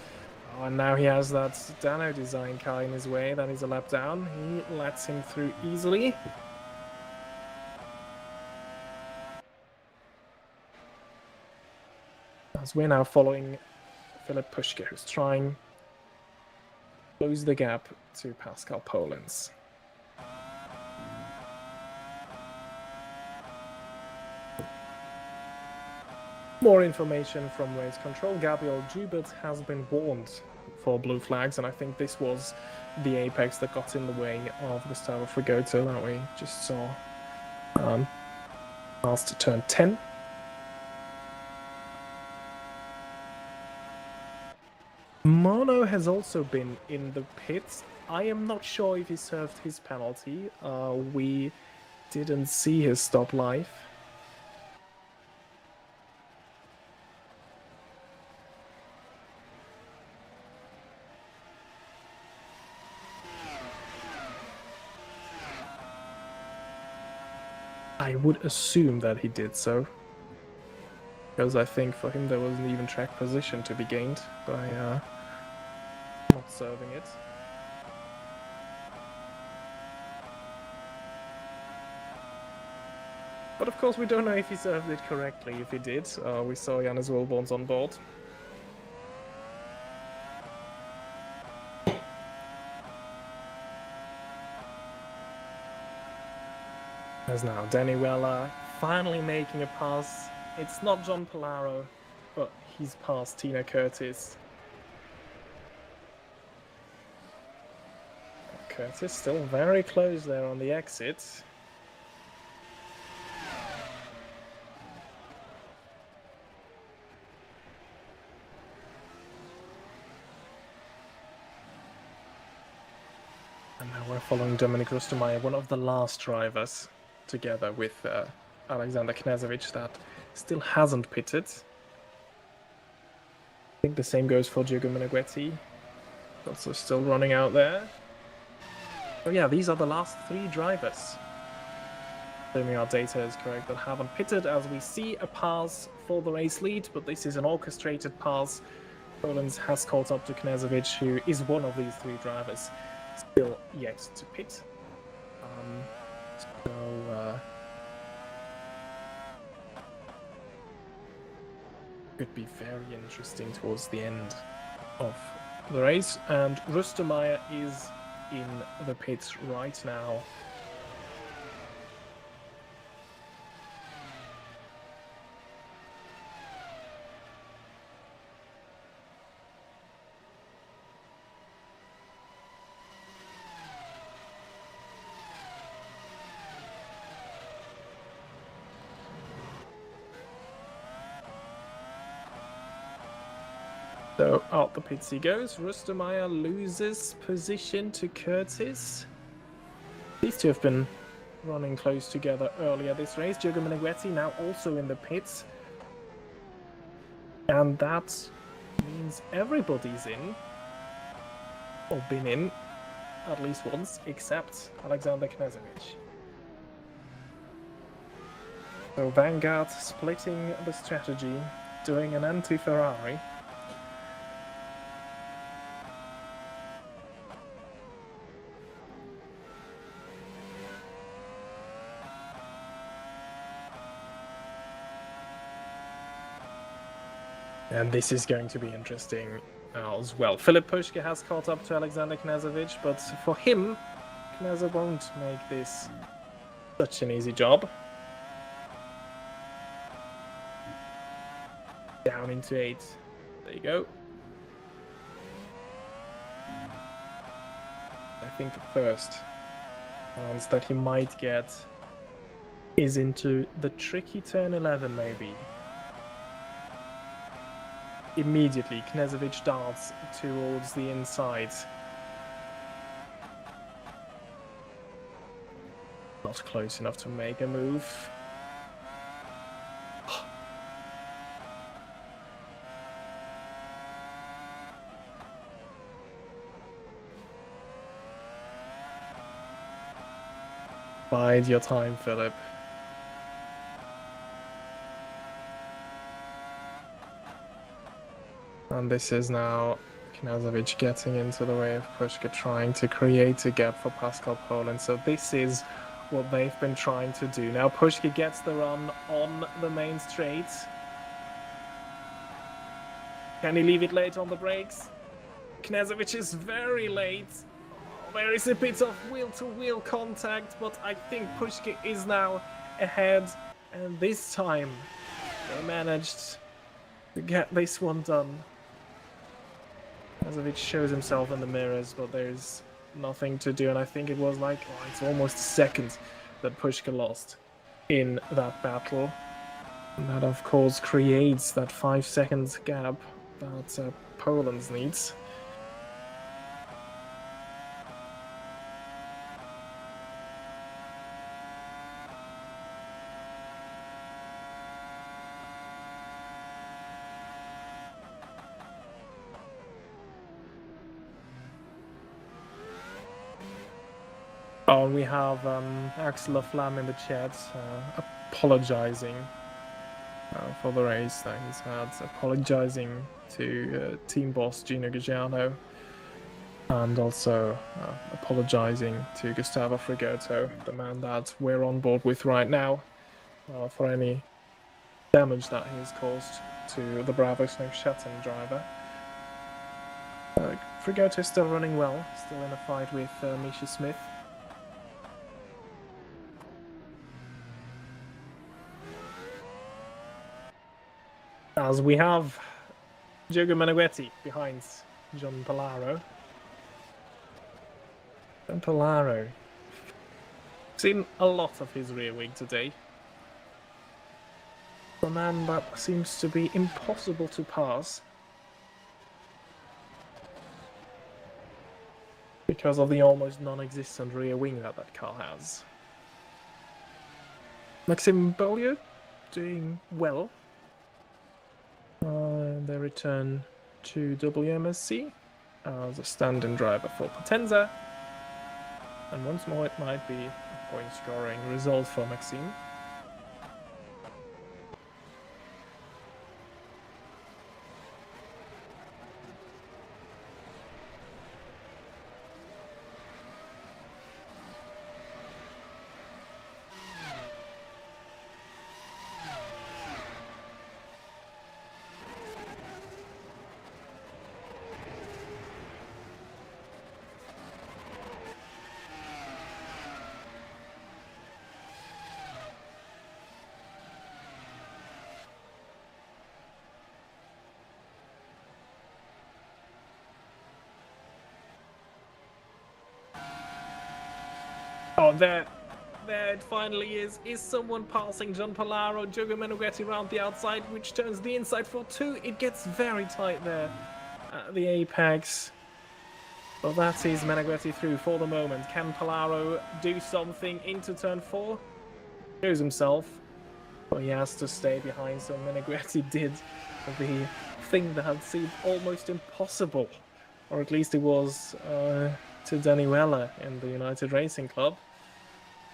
Oh, and now he has that Dano design car in his way. That is a lap down. He lets him through easily. As we're now following Filip Puška, who's trying to close the gap to Pascal Polens. More information from race control. Gabriel Joubert has been warned for blue flags, and I think this was the apex that got in the way of Gustavo Frigoto that we just saw past turn 10. Mono has also been in the pits. I am not sure if he served his penalty. We didn't see his stop live. I would assume that he did so, because I think for him there wasn't even track position to be gained by not serving it. But of course we don't know if he served it correctly. If he did, we saw Janus Wilborns on board. As now Danny Weller finally making a pass. It's not John Polaro, but he's past Tina Curtis. Curtis still very close there on the exit. And now we're following Dominik Rustemeyer, one of the last drivers, together with Alexander Knežević, that still hasn't pitted. I think the same goes for Diogo Meneghetti, also still running out there. Oh yeah, these are the last three drivers, assuming our data is correct, that haven't pitted, as we see a pass for the race lead, but this is an orchestrated pass. Polens has caught up to Knežević, who is one of these three drivers still yet to pit. Could be very interesting towards the end of the race. And Rustemeyer is in the pits right now. So out the pits he goes. Rustemeyer loses position to Curtis. These two have been running close together earlier this race. Diogo Meneghetti now also in the pits. And that means everybody's in, or been in, at least once, except Alexander Knežević. So Vanguard splitting the strategy, doing an anti-Ferrari. And this is going to be interesting as well. Filip Puška has caught up to Alexander Knežević, but for him, Knežević won't make this such an easy job. Down into 8. There you go. I think the first chance that he might get is into the tricky turn 11, maybe. Immediately, Knežević darts towards the inside. Not close enough to make a move. Bide your time, Filip. And this is now Knazovic getting into the way of Pushka, trying to create a gap for Pascal Poland. So this is what they've been trying to do. Now Pushka gets the run on the main straight. Can he leave it late on the brakes? Knazovic is very late. There is a bit of wheel-to-wheel contact, but I think Pushka is now ahead. And this time, they managed to get this one done. Knazovic shows himself in the mirrors, but there's nothing to do. And I think it was like, it's almost a second that Pushka lost in that battle. And that, of course, creates that 5-second gap that Poland needs. Oh, we have Axel Flam in the chat apologizing for the race that he's had, apologizing to team boss Gino Gagiano, and also apologizing to Gustavo Frigoto, the man that we're on board with right now, for any damage that he has caused to the Bravo Snow Shetland driver. Frigoto is still running well, still in a fight with Misha Smith. As we have Diogo Meneghetti behind John Palaro. John Palaro, seen a lot of his rear wing today. A man that seems to be impossible to pass because of the almost non-existent rear wing that that car has. Maxime Beaulieu doing well. They return to WMSC as a stand-in driver for Potenza. And once more it might be a point-scoring result for Maxime. Oh, there it finally is. Is someone passing John Palaro? Diogo Meneghetti around the outside, which turns the inside for 2. It gets very tight there at the apex. But that is Meneghetti through for the moment. Can Palaro do something into turn 4? Shows himself, but he has to stay behind, so Meneghetti did the thing that seemed almost impossible. Or at least it was to Danny Weller in the United Racing Club.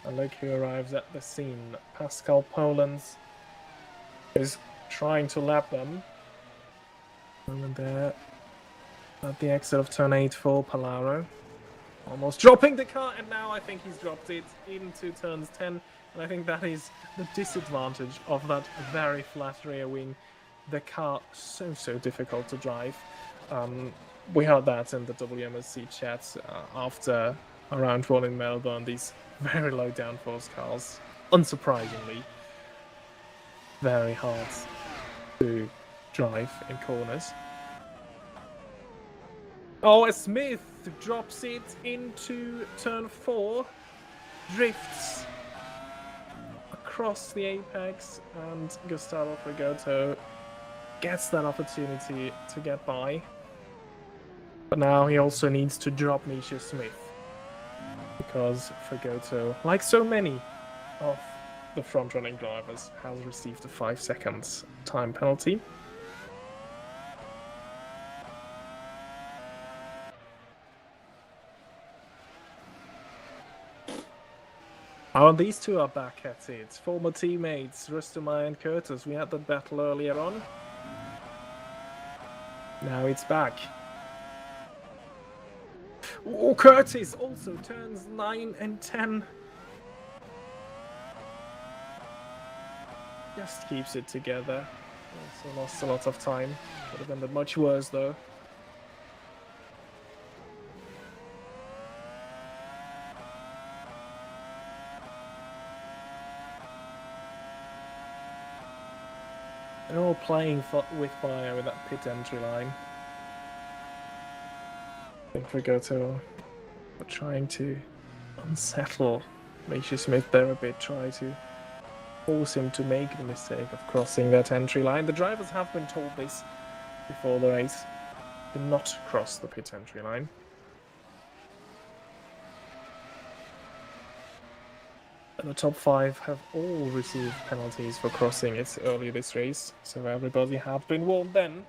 And look who arrives at the scene. Pascal Poland is trying to lap them. And there at the exit of turn 8 for Palaro. Almost dropping the car, and now I think he's dropped it into turns 10. And I think that is the disadvantage of that very flat rear wing. The car so difficult to drive. We heard that in the WMSC chat after a round 1 in Melbourne. These very low downforce cars, unsurprisingly, very hard to drive in corners. Oh, Smith drops it into turn 4, drifts across the apex, and Gustavo Frigoto gets that opportunity to get by. But now he also needs to drop Misha Smith, because Frigoto, like so many of the front-running drivers, has received a 5 seconds time penalty. Oh, and these two are back at it. Former teammates, Rustamai and Curtis. We had that battle earlier on. Now it's back. Oh, Curtis also turns 9 and 10. Just keeps it together. Also lost a lot of time. Could have ended much worse though. They're all playing with fire with that pit entry line. I think Frigoto are trying to unsettle Misha Smith there a bit, try to force him to make the mistake of crossing that entry line. The drivers have been told this before the race, to not cross the pit entry line. And the top 5 have all received penalties for crossing it early this race, so everybody had been warned then.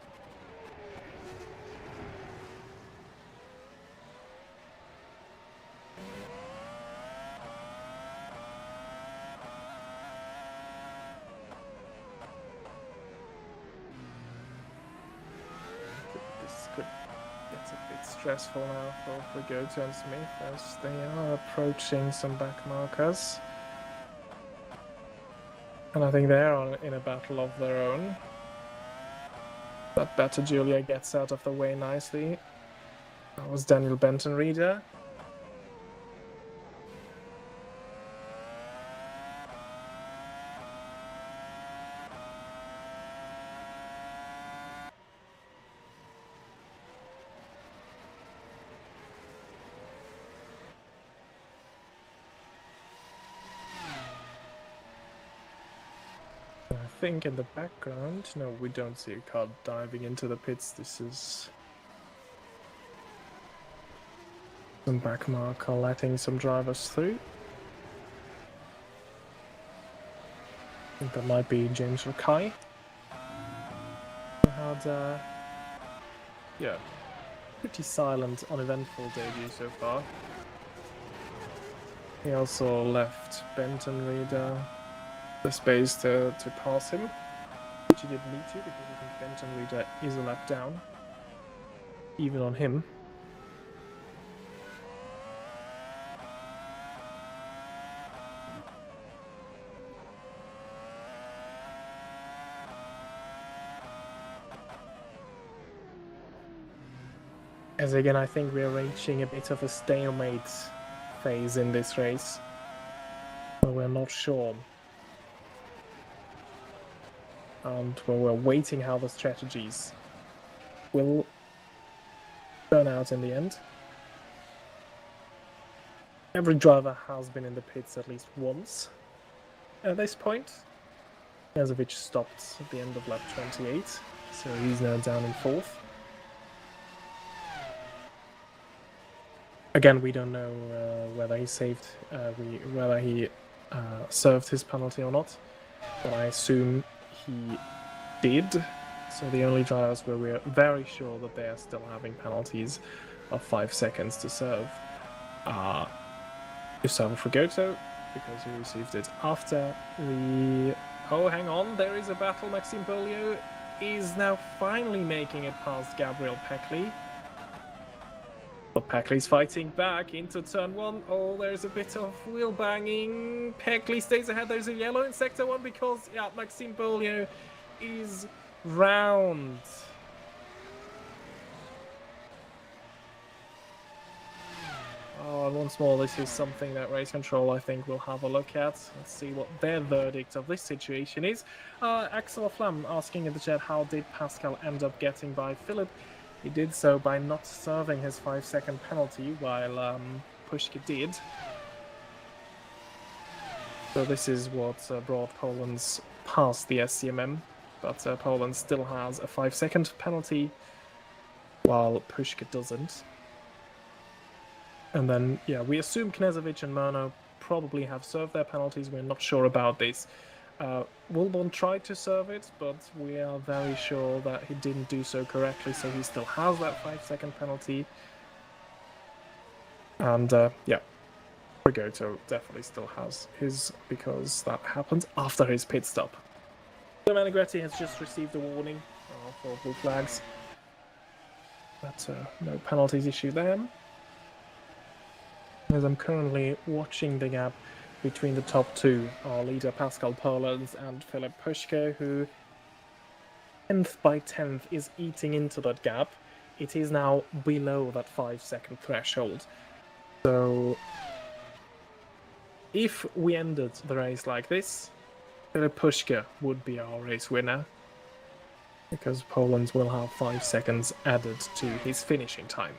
This could get a bit stressful now for Frigoto and Smith as they are approaching some back markers. And I think they're in a battle of their own. But Better Julia gets out of the way nicely. That was Daniel Benton Reader. I think in the background, no, we don't see a car diving into the pits. This is some back marker letting some drivers through. I think that might be James Rakai. Who had, yeah, pretty silent, uneventful debut so far. He also left Benton Reader the space to pass him, which he didn't need to because I think Benton Reader is a lap down, even on him. As again, I think we're reaching a bit of a stalemate phase in this race, but we're not sure. And we're waiting how the strategies will turn out in the end. Every driver has been in the pits at least once at this point. Knezovic stopped at the end of lap 28, so he's now down in 4th. Again, we don't know whether he served his penalty or not, but I assume he did. So the only drivers where we're very sure that they are still having penalties of 5 seconds to serve are Gustavo Frigoto, because he received it after the... Oh, hang on, there is a battle. Maxime Beaulieu is now finally making it past Gabriel Peckley. But Peckley's fighting back into turn 1. Oh, there's a bit of wheel banging. Peckley stays ahead. There's a yellow in sector 1 because, yeah, Maxime Beaulieu is round. Oh, and once more, this is something that Race Control, I think, will have a look at. Let's see what their verdict of this situation is. Axel Flam asking in the chat, how did Pascal end up getting by Philip? He did so by not serving his 5-second penalty, while Pushka did. So this is what brought Poland's past the SCMM, but Poland still has a 5-second penalty, while Pushka doesn't. And then, yeah, we assume Knezovic and Murno probably have served their penalties. We're not sure about this. Wilborn tried to serve it, but we are very sure that he didn't do so correctly, so he still has that 5-second penalty. And, yeah, Frigoto definitely still has his, because that happened after his pit stop. So Manigretti has just received a warning for blue flags. But no penalties issued there. As I'm currently watching the gap between the top two, our leader Pascal Polens and Philip Puschke, who 10th by 10th is eating into that gap. It is now below that 5-second threshold. So if we ended the race like this, Philip Puschke would be our race winner, because Poland will have 5 seconds added to his finishing time.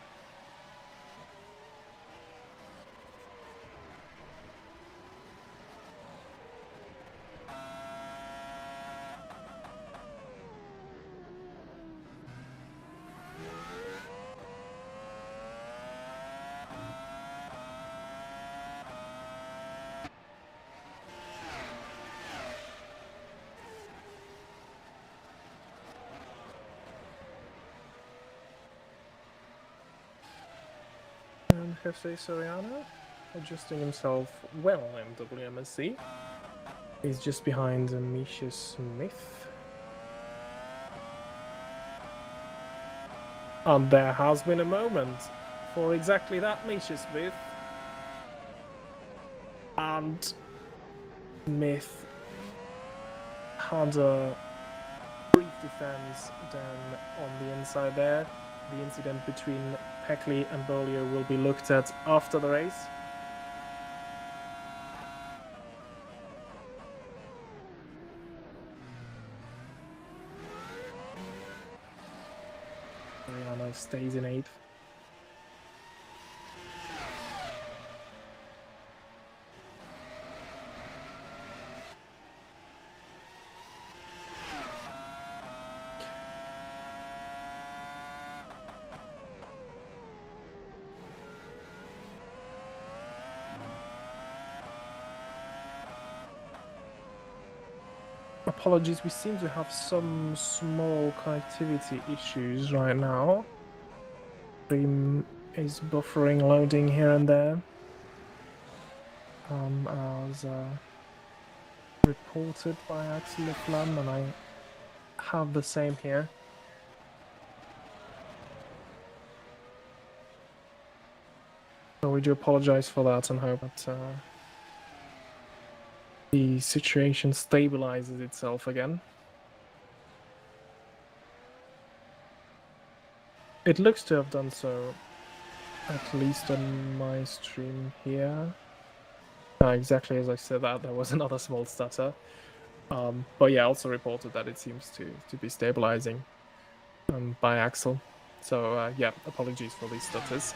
And Jose Soriano adjusting himself well in WMSC. He's just behind Misha Smith. And there has been a moment for exactly that, Misha Smith. And Smith had a brief defense down on the inside there. The incident between Peckley and Bolio will be looked at after the race. Soriano stays in 8th. Apologies, we seem to have some small connectivity issues right now. Stream is buffering, loading here and there. As reported by Axel Flam, and I have the same here. So we do apologize for that and hope that the situation stabilizes itself again. It looks to have done so, at least on my stream here. Exactly as I said that, there was another small stutter. But yeah, also reported that it seems to be stabilizing by Axel. So yeah, apologies for these stutters.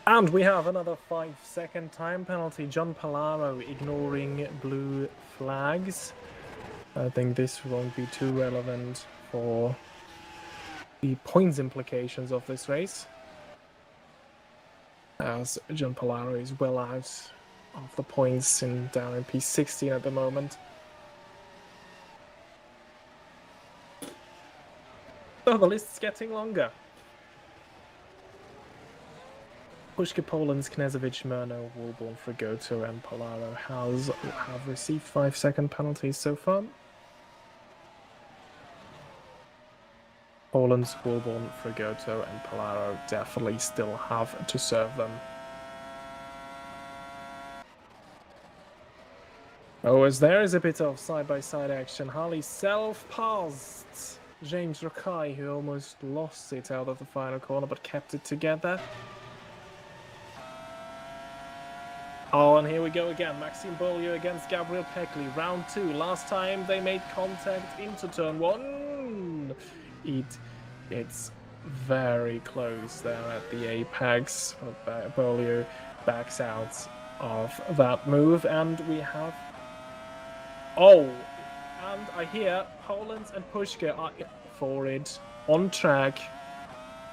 And we have another 5-second time penalty. John Palaro ignoring blue flags. I think this won't be too relevant for the points implications of this race, as John Palaro is well out of the points down in P16 at the moment. So the list's getting longer. Puschke, Polens, Knezovic, Murno, Woolborn, Frigoto, and Polaro have received 5-second penalties so far. Polens, Woolborn, Frigoto, and Polaro definitely still have to serve them. Oh, as there is a bit of side-by-side action. Harley self-passed James Rokai, who almost lost it out of the final corner, but kept it together. Oh, and here we go again. Maxime Beaulieu against Gabriel Peckley. Round 2. Last time they made contact into turn 1. It's very close there at the apex, but Bolio backs out of that move, and we have... Oh, and I hear Poland and Pushka are for it, on track,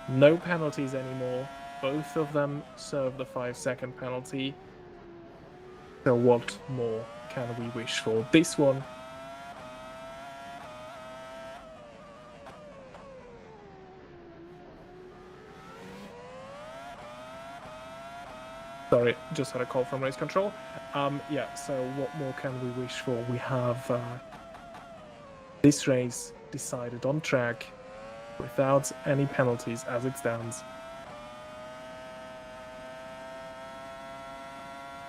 no penalties anymore. Both of them serve the 5-second penalty. So what more can we wish for? This one... Sorry, just had a call from race control. Yeah, so what more can we wish for? We have this race decided on track without any penalties as it stands.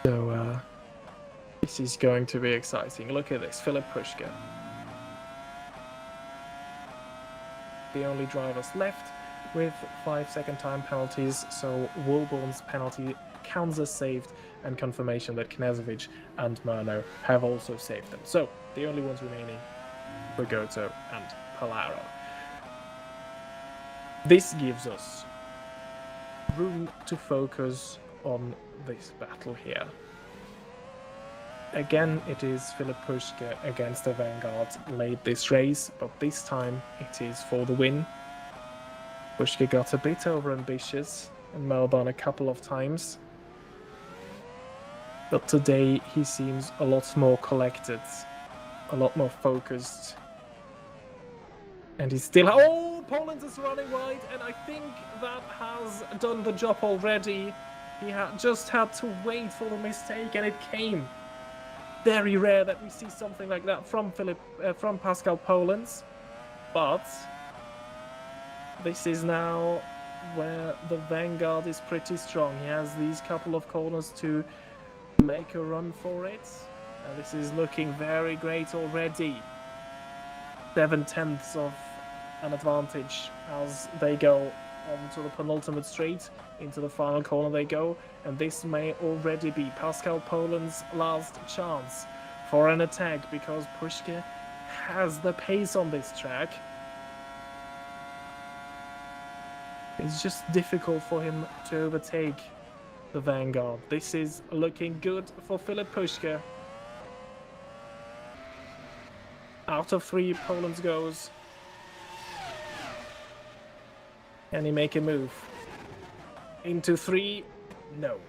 So this is going to be exciting. Look at this, Filip Pushka. The only drivers left with 5-second time penalties, so Wilborn's penalty counts as saved, and confirmation that Knežević and Murno have also saved them. So the only ones remaining, Rigoto and Palaro. This gives us room to focus on this battle here. Again, it is Filip Pushka against the Vanguard late this race, but this time it is for the win. Pushka got a bit overambitious in Melbourne a couple of times, but today he seems a lot more collected, a lot more focused. And he's still... Oh, Poland is running wide, and I think that has done the job already. He just had to wait for the mistake, and it came. Very rare that we see something like that from Pascal Poland, but this is now where the Vanguard is pretty strong. He has these couple of corners to make a run for it, and this is looking very great already. 7/10 of an advantage as they go onto the penultimate straight. Into the final corner they go, and this may already be Pascal Poland's last chance for an attack, because Pushka has the pace on this track. It's just difficult for him to overtake the Vanguard. This is looking good for Filip Pushka. Out of 3, Poland goes. Can he make a move? Into 3, no.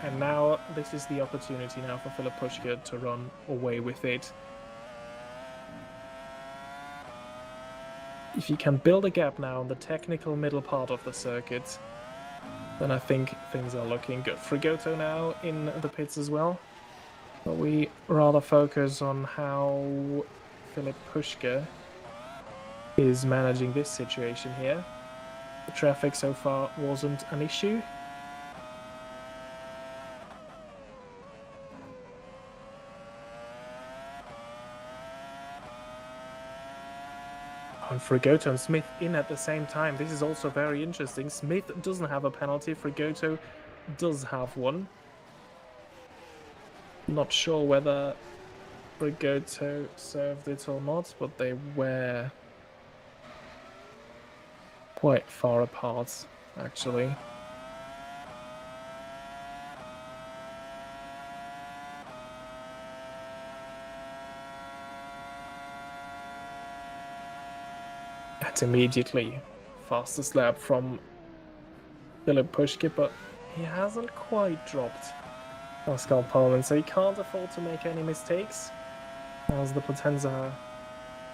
And now this is the opportunity now for Filip Pushka to run away with it. If he can build a gap now in the technical middle part of the circuit, then I think things are looking good. Frigoto now in the pits as well. But we rather focus on how Filip Pushka is managing this situation here. The traffic so far wasn't an issue. And Frigoto and Smith in at the same time. This is also very interesting. Smith doesn't have a penalty. Frigoto does have one. Not sure whether Frigoto served it or not, but they were quite far apart, actually. That's immediately fastest lap from Filip Pushka, but he hasn't quite dropped Pascal Poland, so he can't afford to make any mistakes as the Potenza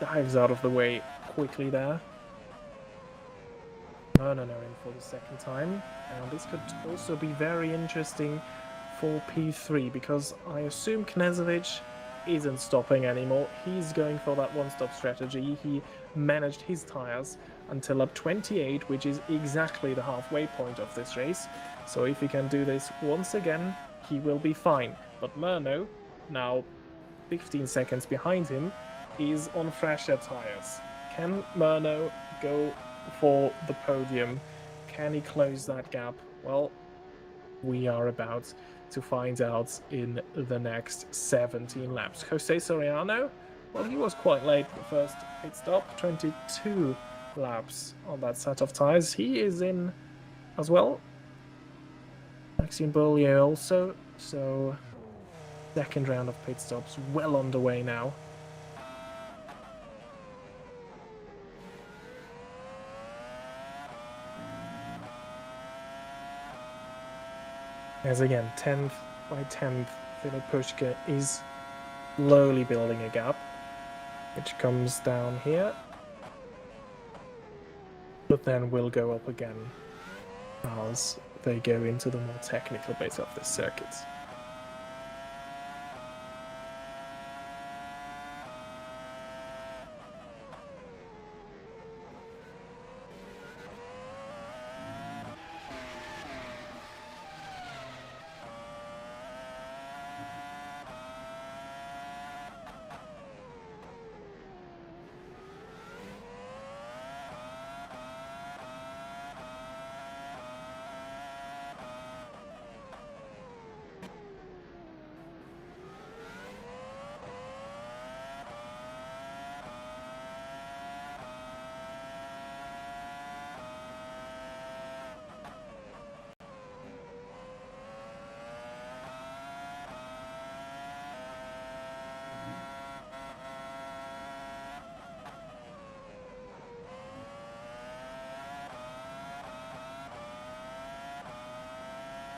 dives out of the way quickly there. No, in for the second time. And this could also be very interesting for P3, because I assume Knežević isn't stopping anymore. He's going for that one-stop strategy. He managed his tires until lap 28, which is exactly the halfway point of this race. So if he can do this once again, he will be fine. But Murno, now 15 seconds behind him, is on fresher tires. Can Murno go for the podium? Can he close that gap? Well, we are about to find out in the next 17 laps. Jose Soriano Well, he was quite late for the first pit stop, 22 laps on that set of tires. He is in as well. Maxime Beaulieu also, so second round of pit stops well underway now. As again, 10th by 10th, Philip Pushka is slowly building a gap, which comes down here, but then will go up again as they go into the more technical bit of this circuit.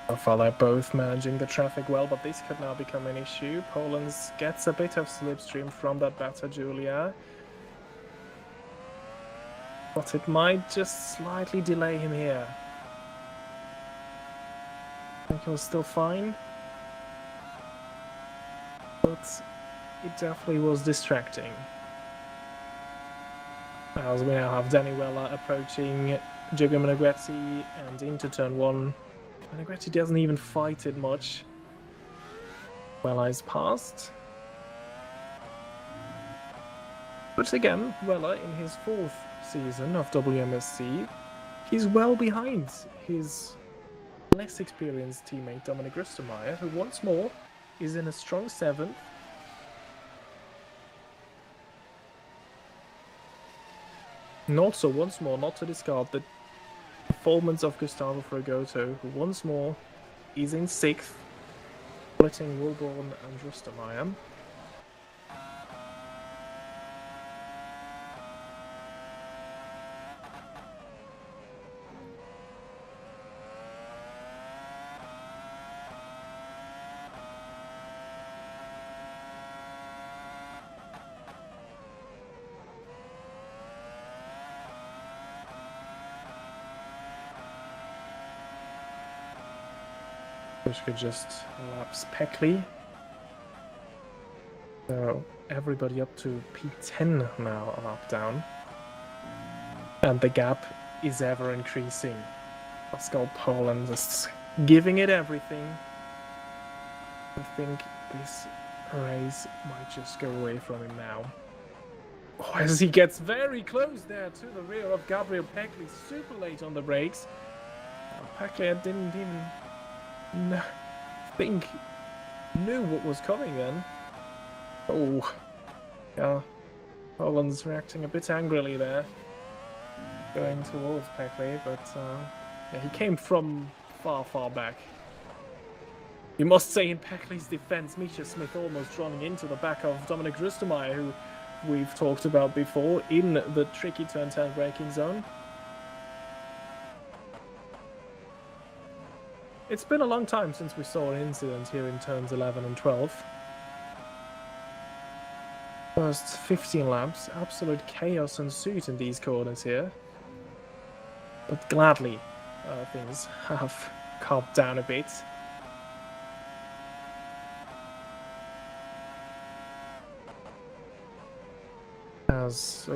So far, they're both managing the traffic well, but this could now become an issue. Poland gets a bit of slipstream from that Bata Julia, but it might just slightly delay him here. I think he was still fine, but it definitely was distracting. As we now have Danny Weller approaching Giuliano Meneghetti and into turn 1. Meneghetti doesn't even fight it much. Weller is passed. But again, Weller in his 4th season of WMSC, he's well behind his less experienced teammate Dominic Rustermeier, who once more is in a strong 7th. And also, once more, not to discard the performance of Gustavo Fragoto, who once more is in 6th, splitting Wilborn and Rustermeier. Pushka just laps Peckley. So everybody up to P10 now a lap down. And the gap is ever increasing. Pascal Poland is giving it everything. I think this race might just go away from him now. Oh, as he gets very close there to the rear of Gabriel Peckley, super late on the brakes. Peckley didn't even knew what was coming then. Oh, yeah. Poland's reacting a bit angrily there, going towards Peckley, but yeah, he came from far back. You must say in Peckley's defense, Misha Smith almost running into the back of Dominic Rustermeier, who we've talked about before, in the tricky turn 10 braking zone. It's been a long time since we saw an incident here in turns 11 and 12. First 15 laps, absolute chaos ensued in these corners here. But gladly, things have calmed down a bit. As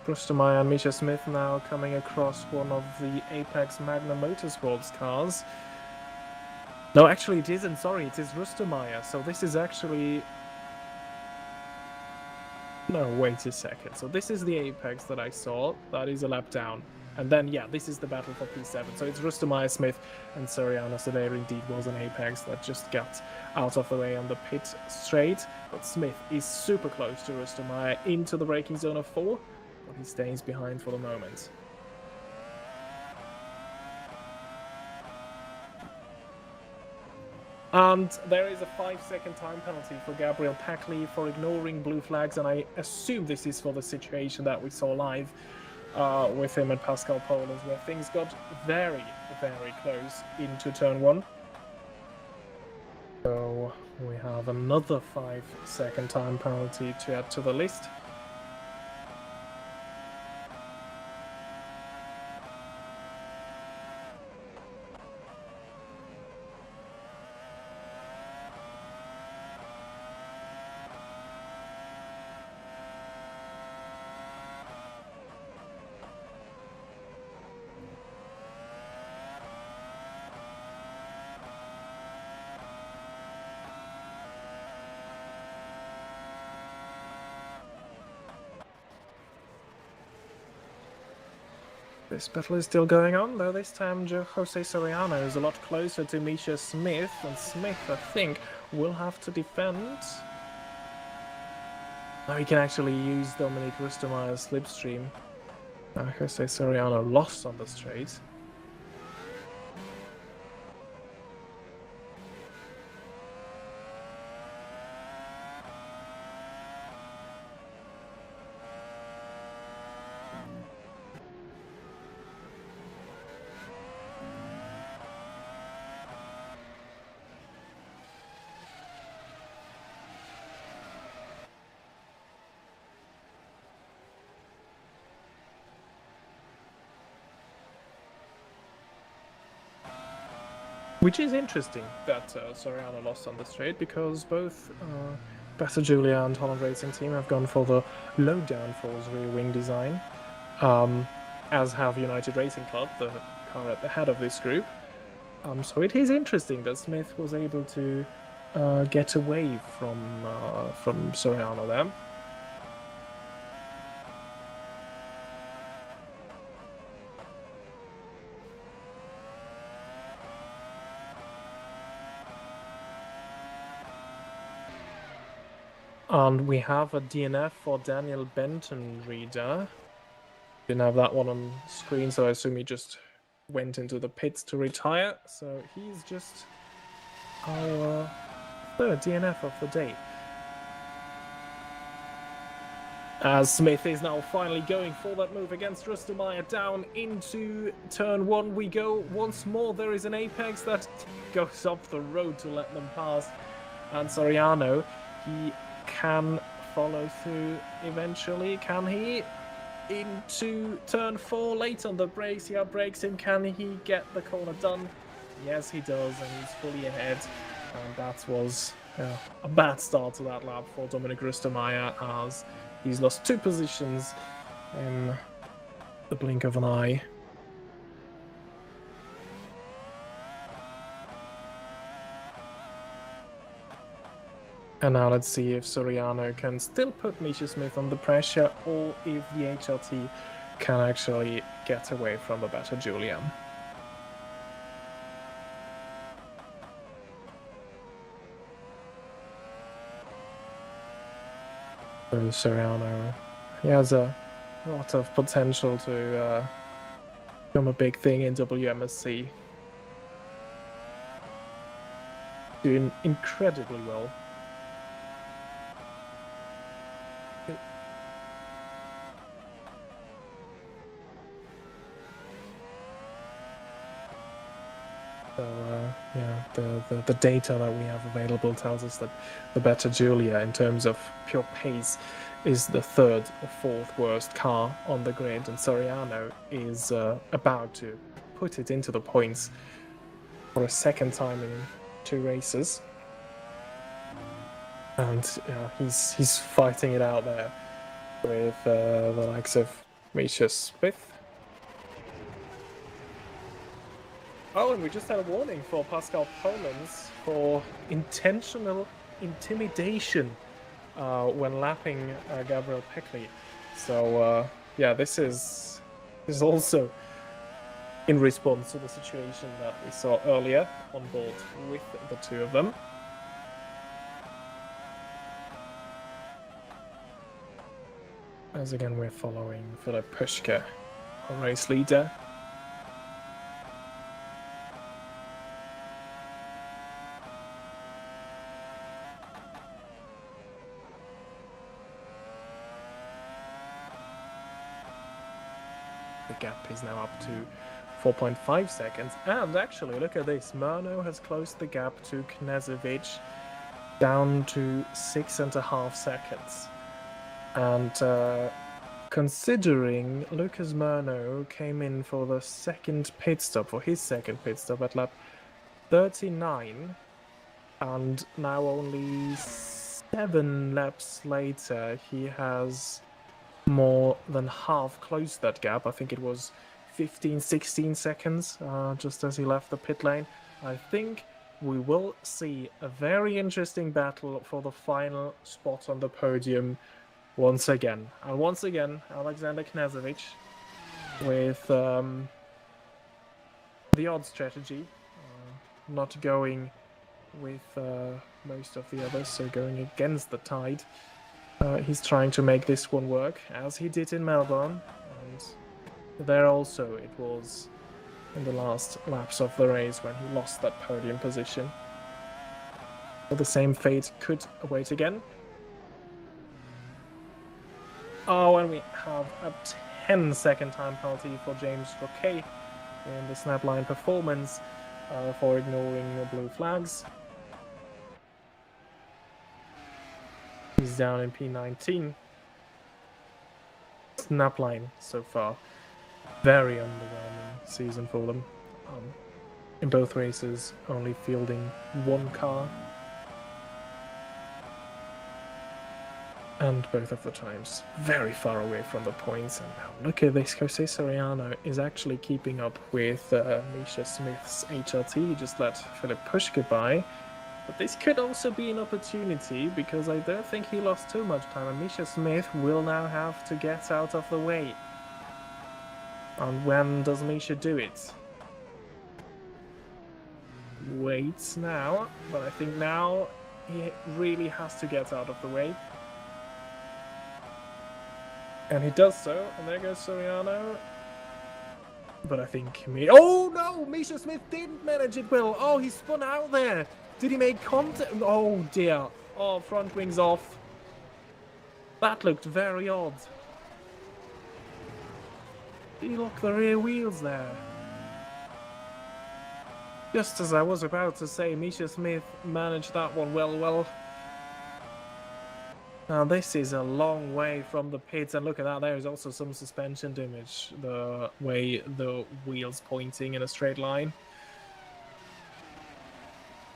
Rustermeier and Misha Smith now coming across one of the Apex Magna Motorsports cars. No, actually it isn't, sorry, it is Rustermeier. So this is actually... No, wait a second. So this is the Apex that I saw. That is a lap down. And then, yeah, this is the battle for P7. So it's Rustemeyer, Smith, and Soriano. So there indeed was an apex that just got out of the way on the pit straight. But Smith is super close to Rustemeyer into the braking zone of 4, but he stays behind for the moment. And there is a 5-second time penalty for Gabriel Packley for ignoring blue flags, and I assume this is for the situation that we saw live with him and Pascal Polens, where things got very, very close into turn 1. So we have another 5-second time penalty to add to the list. This battle is still going on, though this time Jose Soriano is a lot closer to Misha Smith, and Smith, I think, will have to defend. Now he can actually use Dominic Rustemeyer's slipstream. Jose Soriano lost on the straight. Which is interesting that Soriano lost on the straight, because both Better Julia and Holland Racing Team have gone for the low downforce rear wing design, as have United Racing Club, the car at the head of this group. So it is interesting that Smith was able to get away from Soriano there. And we have a DNF for Daniel Benton reader. Didn't have that one on screen, so I assume he just went into the pits to retire. So he's just our third DNF of the day. As Smith is now finally going for that move against Rustemeyer. Down into turn 1 we go. Once more there is an apex that goes up the road to let them pass. And Soriano, he can follow through eventually. Can he? Into turn 4, late on the brakes. He outbrakes him. Can he get the corner done? Yes, he does, and he's fully ahead. And that was a bad start to that lap for Dominic Rustemeyer, as he's lost 2 positions in the blink of an eye. And now let's see if Soriano can still put Misha Smith under pressure, or if the HLT can actually get away from the Better Julian. So Soriano, he has a lot of potential to become a big thing in WMSC. Doing incredibly well. So yeah, the data that we have available tells us that the Better Julia, in terms of pure pace, is the 3rd or 4th worst car on the grid, and Soriano is about to put it into the points for a 2nd time in 2 races, and he's fighting it out there with the likes of Misha Smith. Oh, and we just had a warning for Pascal Polens for intentional intimidation when lapping Gabriel Peckley. So yeah, this is is also in response to the situation that we saw earlier on board with the two of them. As again, we're following Philip Puschke, our race leader. The gap is now up to 4.5 seconds. And actually, look at this. Murno has closed the gap to Knežević down to 6.5 seconds. And considering Lucas Murno came in for the second pit stop, for his second pit stop at lap 39, and now only 7 laps later, he has more than half closed that gap. I think it was 15-16 seconds just as he left the pit lane. I think we will see a very interesting battle for the final spot on the podium once again. And once again, Alexander Knežević with the odd strategy, not going with most of the others, so going against the tide. He's trying to make this one work, as he did in Melbourne, and there also it was in the last laps of the race when he lost that podium position. But the same fate could await again. Oh, and we have a 10-second time penalty for James Roquet in the snapline performance for ignoring the blue flags. He's down in P19. Snapline so far. Very underwhelming season for them. In both races, only fielding one car. And both of the times very far away from the points. And now look at this. Jose Soriano is actually keeping up with Misha Smith's HRT. He just let Philip Puschke by. But this could also be an opportunity, because I don't think he lost too much time, and Misha Smith will now have to get out of the way. And when does Misha do it? Waits now, but I think now he really has to get out of the way. And he does so, and there goes Soriano. But I think oh no! Misha Smith didn't manage it well. Oh, he spun out there. Did he make contact? Oh dear. Oh, front wings off. That looked very odd. Did he lock the rear wheels there? Just as I was about to say, Misha Smith managed that one well. Now this is a long way from the pits, and look at that, there is also some suspension damage, the way the wheels pointing in a straight line.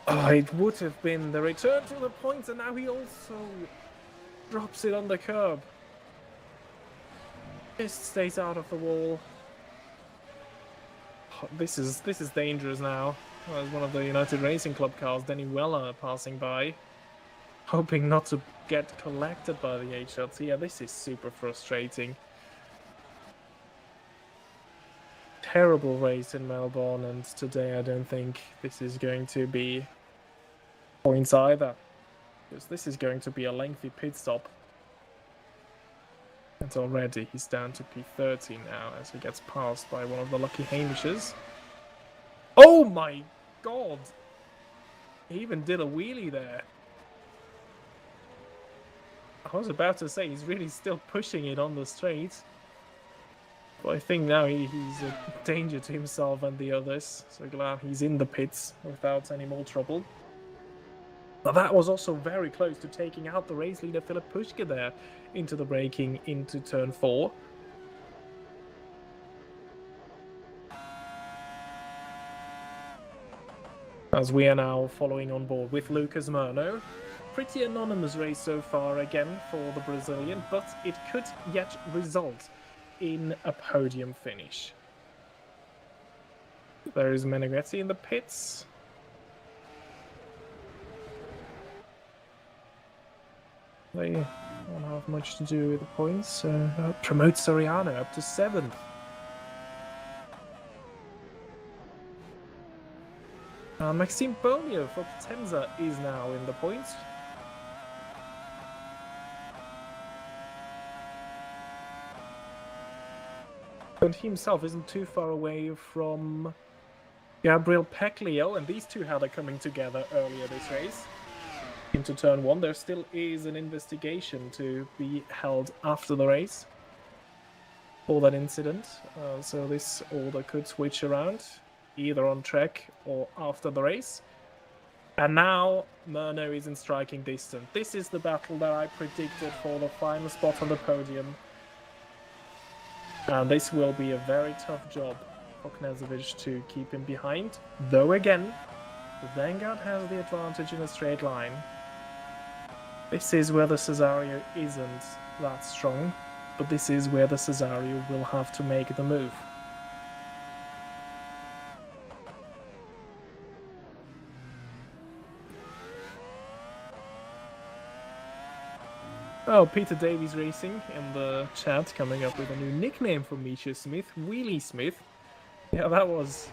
Oh, it would have been the return to the points, and now he also drops it on the curb. Just stays out of the wall. Oh, this is dangerous now. There's one of the United Racing Club cars, Denny Weller, passing by, hoping not to get collected by the HRT. Yeah, this is super frustrating. Terrible race in Melbourne, and today I don't think this is going to be points either, because this is going to be a lengthy pit stop. And already he's down to P30 now as he gets passed by one of the lucky Hamishes. Oh my god! He even did a wheelie there. I was about to say, he's really still pushing it on the straight. But I think now he's a danger to himself and the others. So glad he's in the pits without any more trouble. But that was also very close to taking out the race leader Philip Puschke there into the braking into turn 4. As we are now following on board with Lucas Murno. Pretty anonymous race so far again for the Brazilian, but it could yet result in a podium finish. There is Meneghetti in the pits. They don't have much to do with the points. Promote Soriano up to 7th. Maxime Beaulieu for Potenza is now in the points. And he himself isn't too far away from Gabriel Peclio, and these two had a coming together earlier this race. Into turn 1, there still is an investigation to be held after the race for that incident, so this order could switch around, either on track or after the race. And now Murno is in striking distance. This is the battle that I predicted for the final spot on the podium. And this will be a very tough job for Knežević to keep him behind. Though again, the Vanguard has the advantage in a straight line. This is where the Cesario isn't that strong, but this is where the Cesario will have to make the move. Oh, Peter Davies Racing in the chat coming up with a new nickname for Misha Smith, Wheelie Smith. Yeah, that was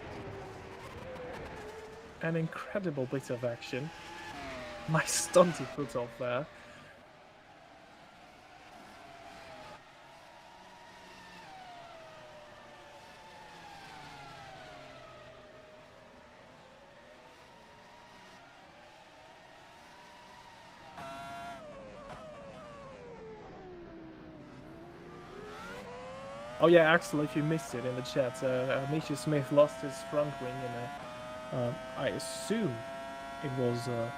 an incredible bit of action. My stunt he put off there. Oh yeah, Axel, if you missed it in the chat, Misha Smith lost his front wing in a, I assume it was a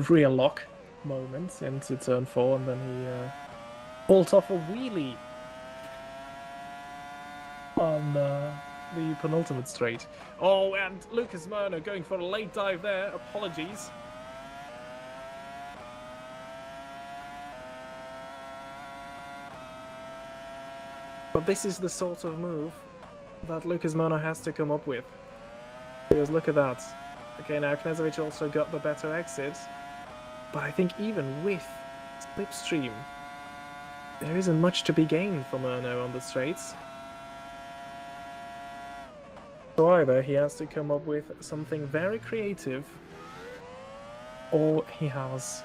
rear lock moment into turn 4, and then he pulled off a wheelie on the penultimate straight. Oh, and Lucas Murno going for a late dive there. Apologies. But this is the sort of move that Lucas Murno has to come up with. Because look at that. Okay, now Knežević also got the better exit. But I think even with Slipstream, there isn't much to be gained for Murno on the straights. So either he has to come up with something very creative, or he has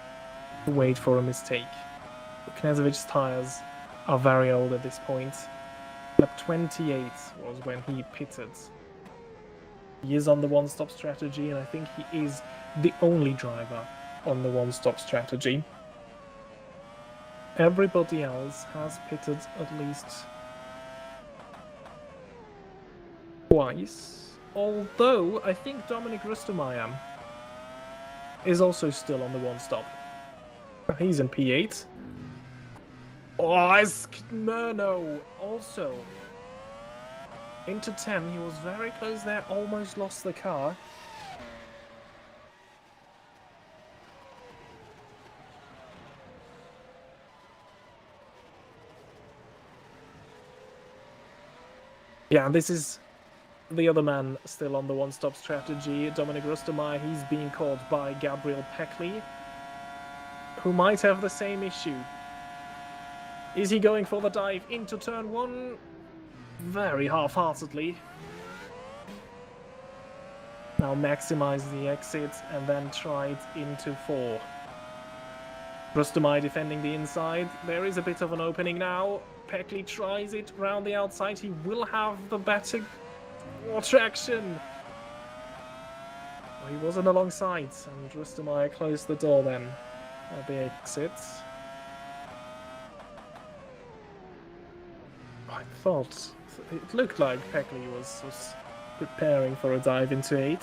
to wait for a mistake. Knežević's tires are very old at this point. Lap 28 was when he pitted. He is on the one-stop strategy, and I think he is the only driver on the one-stop strategy. Everybody else has pitted at least twice, although I think Dominic Rustemeyer is also still on the one-stop. He's in P8. Oh, it's Murno also. Into 10, he was very close there, almost lost the car. Yeah, this is the other man still on the one-stop strategy, Dominic Rustemeyer. He's being caught by Gabriel Pecli, who might have the same issue. Is he going for the dive into turn 1? Very half-heartedly. Now maximize the exit and then try it into 4. Rustemeyer defending the inside. There is a bit of an opening now. Pecli tries it round the outside. He will have the better traction. Well, he wasn't alongside, and Rustemeyer closed the door then at the exit. I thought it looked like Pecli was preparing for a dive into 8.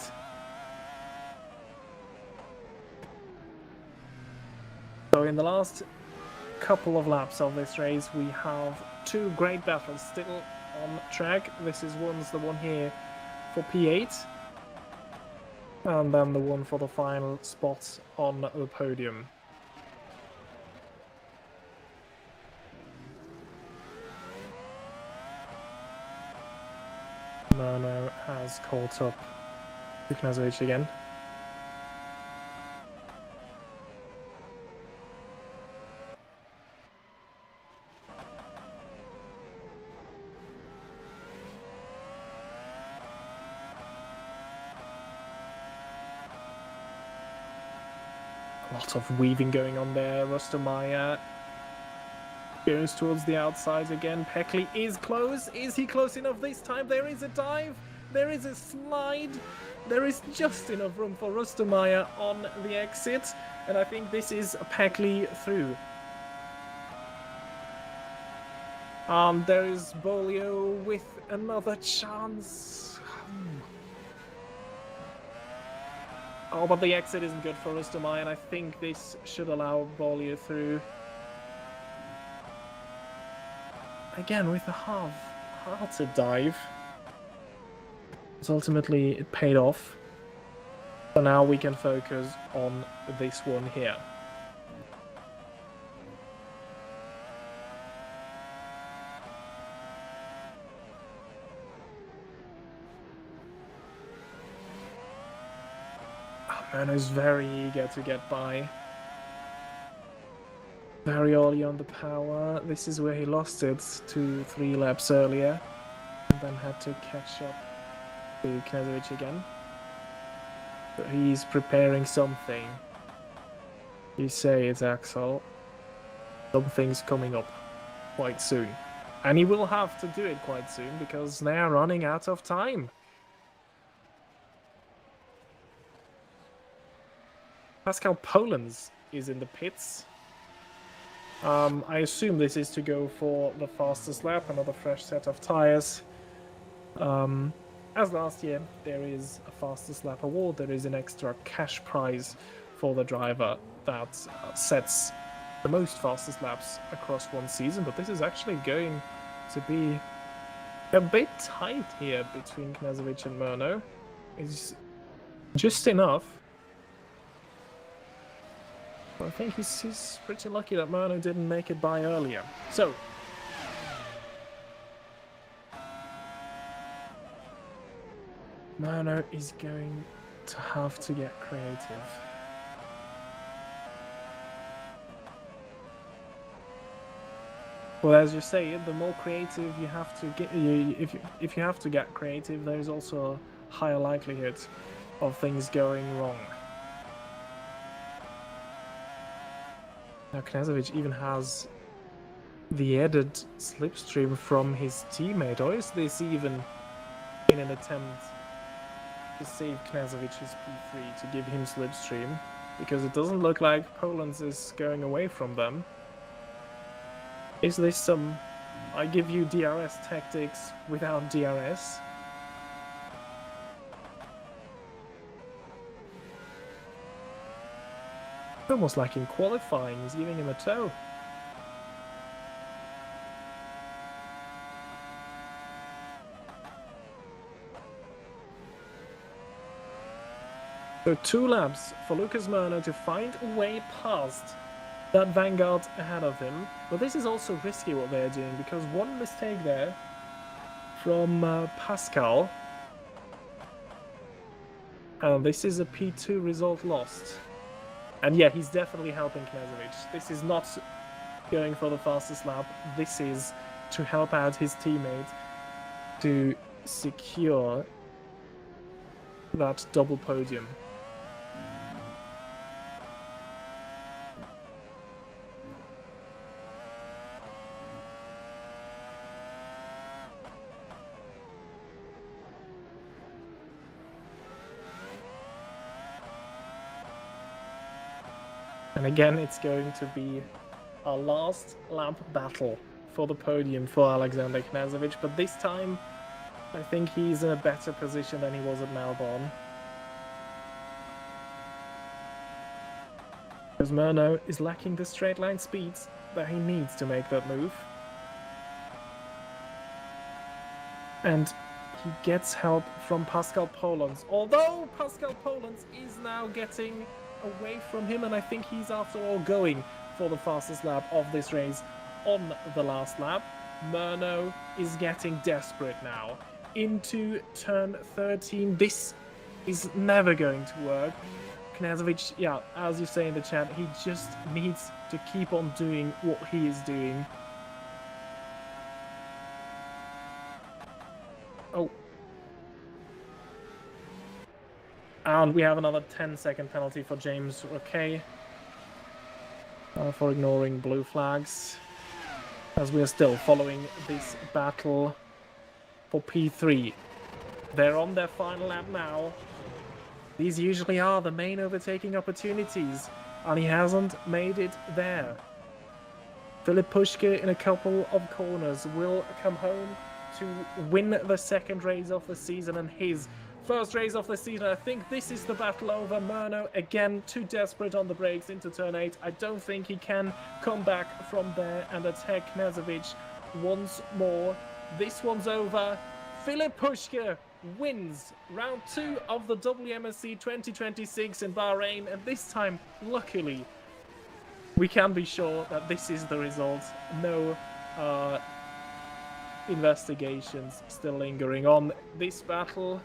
So in the last couple of laps of this race, we have 2 great battles still on track. This is the one here for P8, and then the one for the final spot on the podium. Murno has caught up to Knežević again. A lot of weaving going on there. Rustermeyer goes towards the outside again. Peckley is close. Is he close enough this time? There is a dive. There is a slide. There is just enough room for Rustermeyer on the exit. And I think this is Peckley through. There is Bolio with another chance. Oh, but the exit isn't good for Rustermeyer, and I think this should allow Bolio through. Again, with a half-hearted dive. But ultimately, it paid off. So now we can focus on this one here. Mano is very eager to get by. Very early on the power. This is where he lost it 2-3 laps earlier. And then had to catch up to Knežević again. But he's preparing something. You say it's Axel. Something's coming up quite soon. And he will have to do it quite soon because they are running out of time. Pascal Polens is in the pits. I assume this is to go for the fastest lap, another fresh set of tires. As last year, there is a fastest lap award. There is an extra cash prize for the driver that sets the most fastest laps across one season. But this is actually going to be a bit tight here between Knežević and Murno. It's just enough. I think he's pretty lucky that Murno didn't make it by earlier. So, Murno is going to have to get creative. Well, as you say, the more creative you have to get, if you have to get creative, there's also a higher likelihood of things going wrong. Now Knežević even has the added slipstream from his teammate, or is this even in an attempt to save Knežević's P3 to give him slipstream? Because it doesn't look like Polens is going away from them. Is this some I give you DRS tactics without DRS? Almost like in qualifying, he's giving him a tow. So 2 laps for Lucas Murno to find a way past that Vanguard ahead of him. But this is also risky what they're doing, because one mistake there from Pascal. And this is a P2 result lost. And yeah, he's definitely helping Knežević. This is not going for the fastest lap. This is to help out his teammate to secure that double podium. And again, it's going to be a last lap battle for the podium for Alexander Knežević, but this time I think he's in a better position than he was at Melbourne. Because Murno is lacking the straight line speeds that he needs to make that move. And he gets help from Pascal Polens, although Pascal Polens is now getting away from him, and I think he's after all going for the fastest lap of this race on the last lap. Murno is getting desperate now into turn 13. This is never going to work. Knežević, yeah, as you say in the chat, he just needs to keep on doing what he is doing. Oh. And we have another 10-second penalty for James Roquet. for ignoring blue flags, as we are still following this battle for P3. They're on their final lap now. These usually are the main overtaking opportunities, and he hasn't made it there. Filip Puška in a couple of corners will come home to win the second race of the season and his first race of the season. I think this is the battle over. Murno, again, too desperate on the brakes into turn 8. I don't think he can come back from there and attack Knežević once more. This one's over. Filip Puška wins round 2 of the WMSC 2026 in Bahrain, and this time, luckily, we can be sure that this is the result. No investigations still lingering on this battle.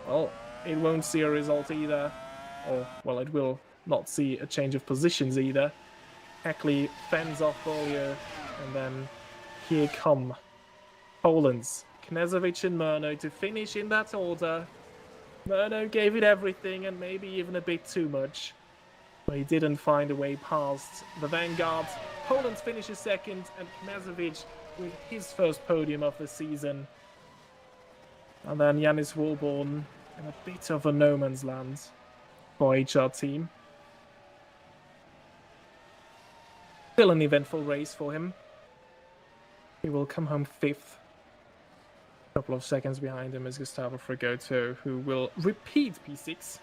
Well, it won't see a result either. Or, well, it will not see a change of positions either. Heckley fends off Bollier, and then here come Poland's Knežević and Murno to finish in that order. Murno gave it everything and maybe even a bit too much. But he didn't find a way past the vanguard. Poland finishes second, and Knežević with his first podium of the season. And then Janis Woolborn in a bit of a no man's land for HR team. Still an eventful race for him. He will come home 5th. A couple of seconds behind him is Gustavo Frigoto, who will repeat P6.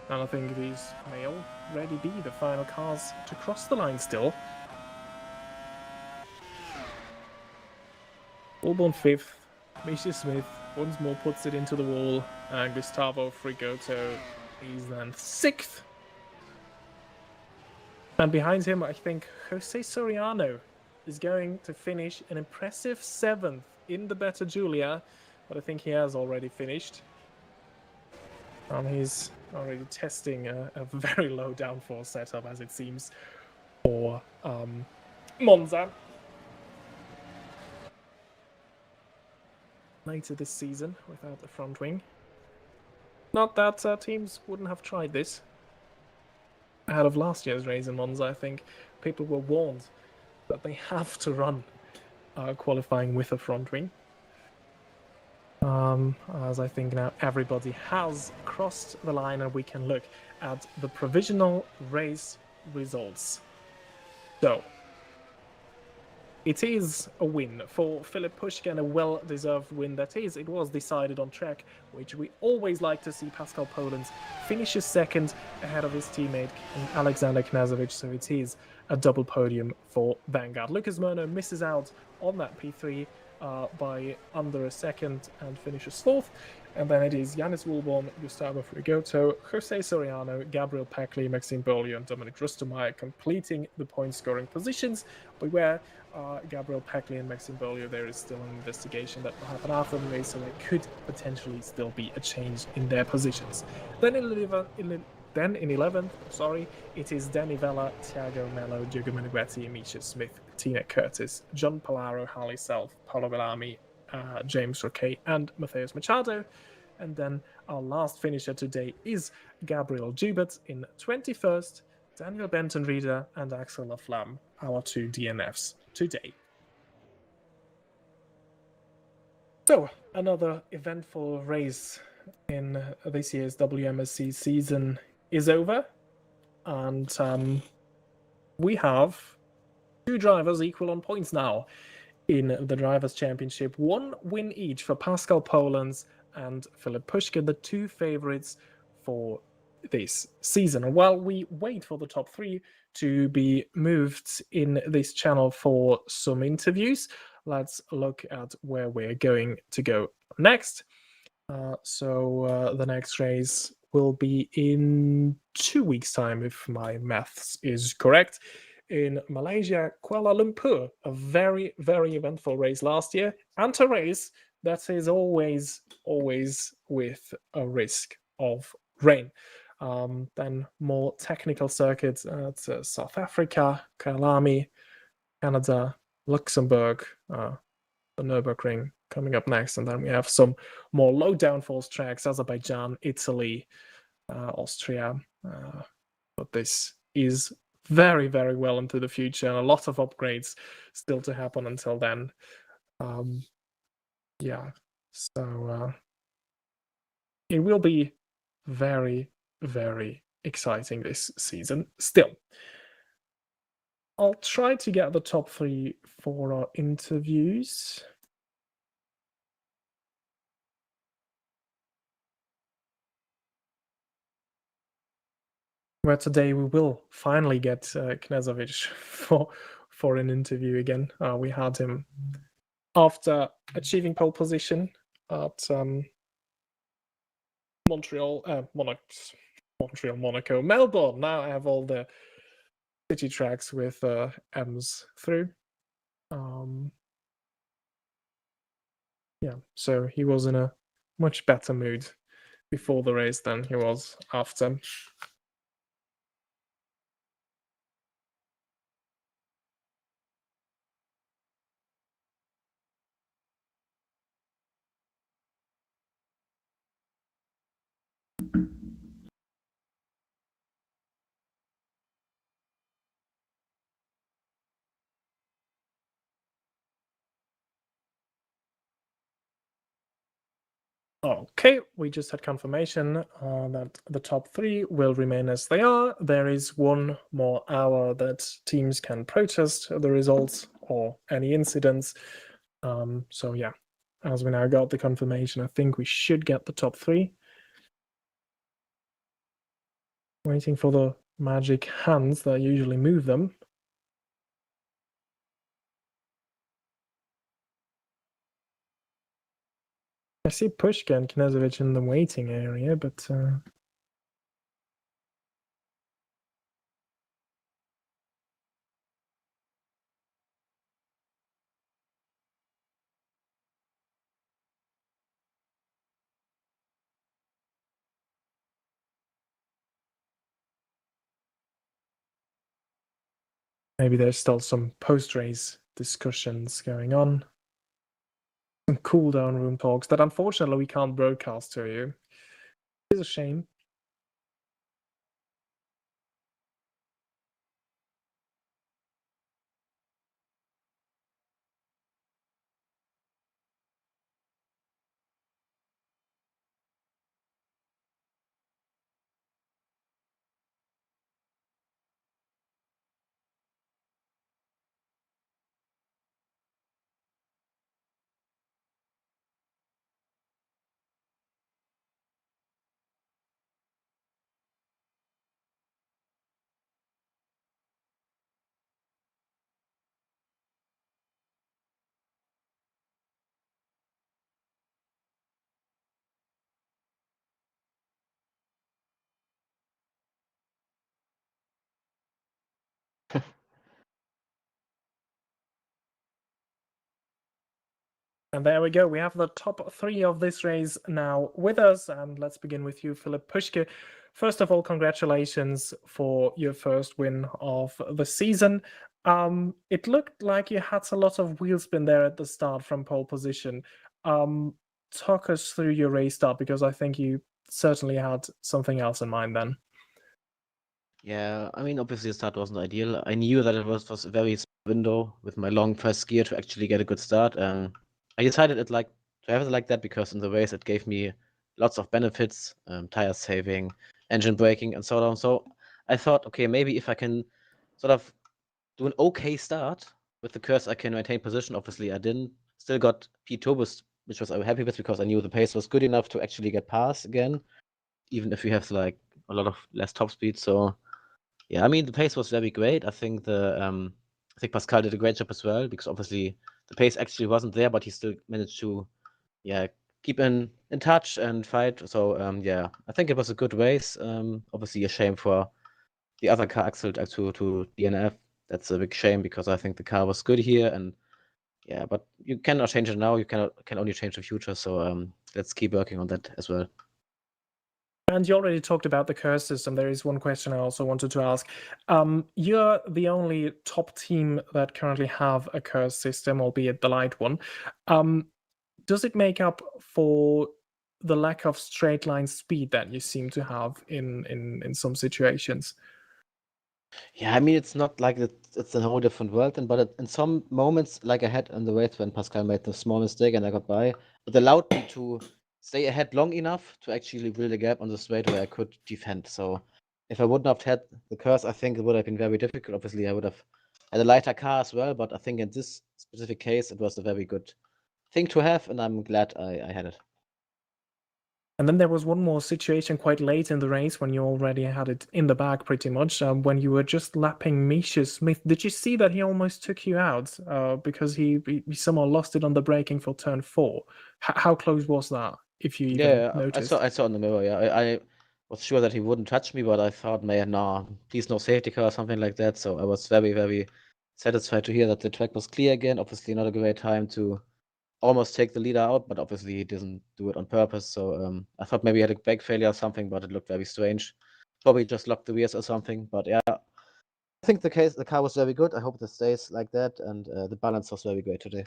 And I think these may already be the final cars to cross the line still. Woolborn 5th, Misha Smith once more puts it into the wall, and Gustavo Frigoto is then 6th. And behind him, I think Jose Soriano is going to finish an impressive 7th in the Beta Julia, but I think he has already finished. He's already testing a very low downforce setup, as it seems, for Monza. Later this season, without the front wing. Not that teams wouldn't have tried this. Ahead of last year's race in Monza, I think people were warned that they have to run qualifying with a front wing. As I think now everybody has crossed the line, and we can look at the provisional race results. So, it is a win for Filip Puška, and a well-deserved win that is. It was decided on track, which we always like to see. Pascal Poland finishes second ahead of his teammate Alexander Knežević, so it is a double podium for Vanguard. Lucas Murno misses out on that P3 by under a second and finishes 4th. And then it is Janis Woolborn, Gustavo Frigoto, Jose Soriano, Gabriel Peckley, Maxime Beaulieu, and Dominic Rustermeier completing the point-scoring positions. Beware, Gabriel Peckley and Maxime Beaulieu, there is still an investigation that will happen after the race, so there could potentially still be a change in their positions. Then in 11th, it is Danny Vella, Thiago Mello, Diogo Meneghetti, Misha Smith, Tina Curtis, John Palaro, Harley Self, Paulo Bellamy, James Roquet, and Matheus Machado. And then our last finisher today is Gabriel Joubert in 21st, Daniel Benton-Rieder and Axel Laflamme, our 2 DNFs today. So, another eventful race in this year's WMSC season is over, and we have 2 drivers equal on points now in the Drivers' Championship. 1 win each for Pascal Poland and Filip Puška, the 2 favorites for this season. And while we wait for the top 3 to be moved in this channel for some interviews, let's look at where we're going to go next. The next race will be in 2 weeks' time, if my maths is correct, in Malaysia, Kuala Lumpur. A very, very eventful race last year, and a race that is always with a risk of rain. Then more technical circuits at South Africa, Kyalami, Canada, Luxembourg, the Nürburgring, coming up next, and then we have some more low downforce tracks: Azerbaijan, Italy, Austria. But this is very, very well into the future, and a lot of upgrades still to happen until then. Yeah, so it will be very, very exciting this season still. I'll try to get the top 3 for our interviews. Where today we will finally get Knezovic for an interview again. We had him after achieving pole position at Montreal, Monaco, Melbourne. Now I have all the city tracks with M's through. Yeah, so he was in a much better mood before the race than he was after. Okay, we just had confirmation that the top 3 will remain as they are. There is 1 more hour that teams can protest the results or any incidents. So yeah, as we now got the confirmation, I think we should get the top 3. Waiting for the magic hands that usually move them. I see Pushka and Knezovic in the waiting area, but maybe there's still some post-race discussions going on. Some cool-down room talks that unfortunately we can't broadcast to you. It's a shame. And there we go. We have the top 3 of this race now with us. And let's begin with you, Philipp Puschke. First of all, congratulations for your first win of the season. It looked like you had a lot of wheel spin there at the start from pole position. Talk us through your race start, because I think you certainly had something else in mind then. Yeah, I mean, obviously the start wasn't ideal. I knew that it was a very small window with my long first gear to actually get a good start. I decided to have it like that because in the race it gave me lots of benefits, tire saving, engine braking, and so on. So I thought, okay, maybe if I can sort of do an okay start with the curse, I can maintain position. Obviously, I didn't. Still got P2, which was I'm happy with because I knew the pace was good enough to actually get past again, even if we have like a lot of less top speed. So yeah, I mean the pace was very great. I think Pascal did a great job as well because obviously the pace actually wasn't there, but he still managed to keep in touch and fight. So yeah, I think it was a good race. Obviously a shame for the other car Axel to DNF. That's a big shame because I think the car was good here, and yeah, but you cannot change it now. You can only change the future. So let's keep working on that as well. And you already talked about the curse system. There is one question I also wanted to ask. You're the only top team that currently have a curse system, albeit the light one. does it make up for the lack of straight line speed that you seem to have in some situations? Yeah, I mean, it's not like it's a whole different world, but in some moments, like I had in the race when Pascal made the small mistake and I got by, it allowed me to stay ahead long enough to actually build a gap on the straight where I could defend. So if I wouldn't have had the curse, I think it would have been very difficult. Obviously, I would have had a lighter car as well, but I think in this specific case, it was a very good thing to have, and I'm glad I had it. And then there was one more situation quite late in the race when you already had it in the bag pretty much, when you were just lapping Misha Smith. Did you see that he almost took you out because he somehow lost it on the braking for turn 4? How close was that, if you even Yeah, noticed? I saw in the mirror. Yeah, I was sure that he wouldn't touch me, but I thought, man, nah, please no safety car or something like that. So I was very, very satisfied to hear that the track was clear again. Obviously, not a great time to almost take the leader out, but obviously he didn't do it on purpose. So I thought maybe he had a brake failure or something, but it looked very strange. Probably just locked the rears or something. But yeah, I think the car was very good. I hope it stays like that, and the balance was very great today.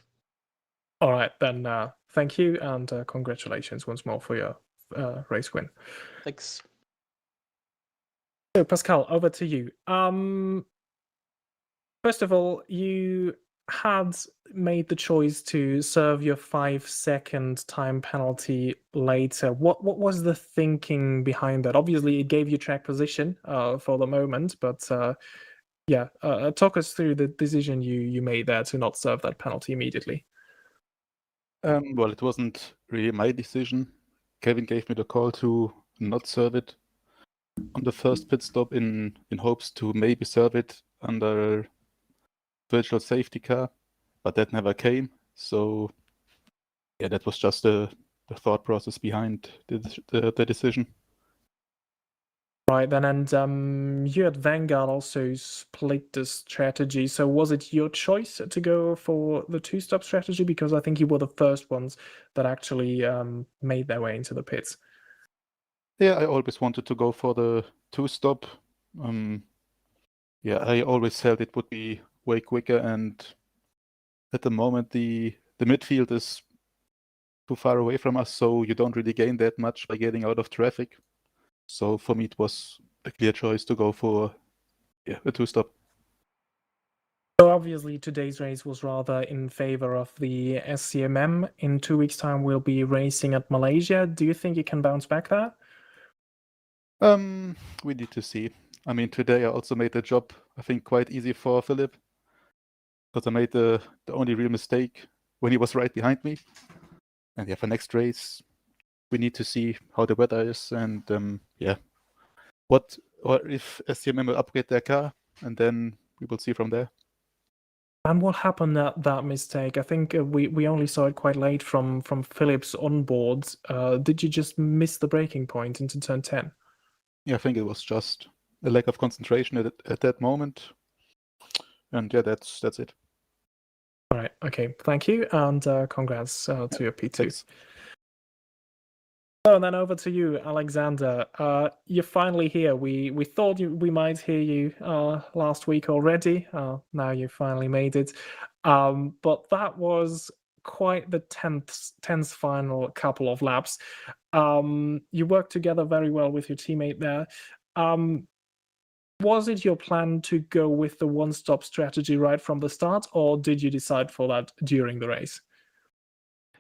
All right, then thank you, and congratulations once more for your race win. Thanks. So, Pascal, over to you. First of all, you had made the choice to serve your 5-second time penalty later. What was the thinking behind that? Obviously, it gave you track position for the moment, but yeah, talk us through the decision you made there to not serve that penalty immediately. Well, it wasn't really my decision. Kevin gave me the call to not serve it on the first pit stop in hopes to maybe serve it under virtual safety car, but that never came. So yeah, that was just the thought process behind the decision. Right then, and you at Vanguard also split the strategy. So was it your choice to go for the 2-stop strategy? Because I think you were the first ones that actually made their way into the pits. Yeah, I always wanted to go for the 2-stop. Yeah, I always felt it would be way quicker, and at the moment the midfield is too far away from us, so you don't really gain that much by getting out of traffic. So for me, it was a clear choice to go for a 2-stop. So obviously today's race was rather in favor of the SCMM. In 2 weeks' time, we'll be racing at Malaysia. Do you think you can bounce back there? We need to see. I mean, today I also made the job, I think, quite easy for Philip, because I made the only real mistake when he was right behind me. And yeah, for next race, we need to see how the weather is, and yeah, or if SCMM will upgrade their car, and then we will see from there. And what happened at that mistake? I think we only saw it quite late from Philip's onboard. Did you just miss the breaking point into turn 10? Yeah, I think it was just a lack of concentration at that moment. And yeah, that's it. All right, okay, thank you, and congrats to your P2. Thanks. So then over to you, Alexander. You're finally here. We thought we might hear you last week already. Now you finally made it. But that was quite the tense final couple of laps. You worked together very well with your teammate there. Was it your plan to go with the one-stop strategy right from the start, or did you decide for that during the race?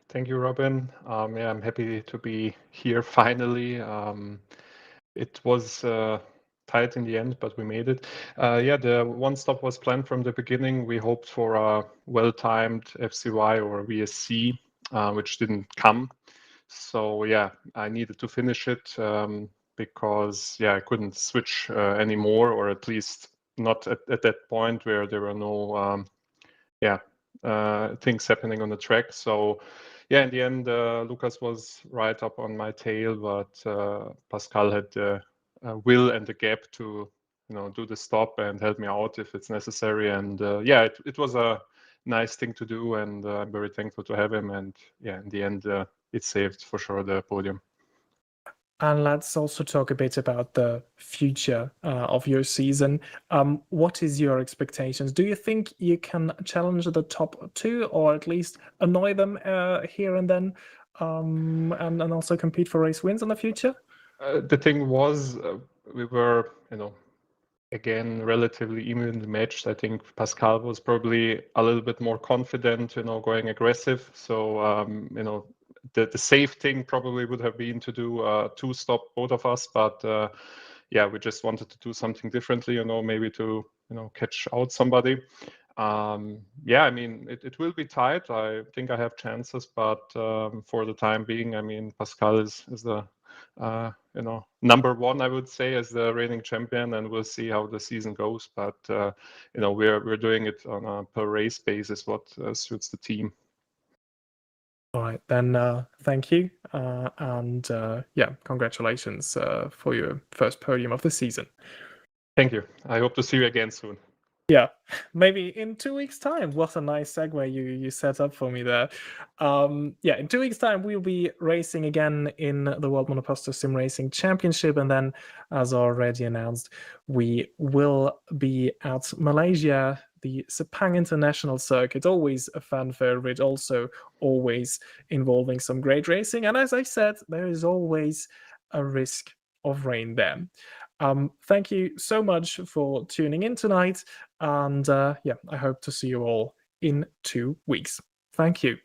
Thank you, Robin. Yeah, I'm happy to be here finally. It was tight in the end, but we made it. Yeah, the one stop was planned from the beginning. We hoped for a well-timed FCY or VSC, which didn't come. So yeah, I needed to finish it because yeah, I couldn't switch anymore, or at least not at that point where there were no things happening on the track. So yeah, in the end, Lucas was right up on my tail, but Pascal had the will and the gap to do the stop and help me out if it's necessary. And yeah, it was a nice thing to do, and I'm very thankful to have him. And yeah, in the end, it saved for sure the podium. And let's also talk a bit about the future of your season. What is your expectations? Do you think you can challenge the top 2 or at least annoy them here and then, and also compete for race wins in the future? The thing was, we were, again, relatively evenly matched. I think Pascal was probably a little bit more confident, going aggressive. So, the safe thing probably would have been to do 2-stop both of us, but yeah, we just wanted to do something differently, maybe to catch out somebody. Yeah, I mean, it will be tight. I think I have chances, but for the time being, I mean, Pascal is the number 1, I would say, as the reigning champion, and we'll see how the season goes. But we're doing it on a per race basis, what suits the team. All right, then thank you. And yeah, congratulations for your first podium of the season. Thank you. I hope to see you again soon. Yeah, maybe in 2 weeks' time. What a nice segue you set up for me there. Yeah, in 2 weeks' time, we'll be racing again in the World Monoposto Sim Racing Championship. And then, as already announced, we will be at Malaysia, the Sepang International Circuit. Always a fan favorite, also always involving some great racing. And as I said, there is always a risk of rain there. Thank you so much for tuning in tonight. And yeah, I hope to see you all in 2 weeks. Thank you.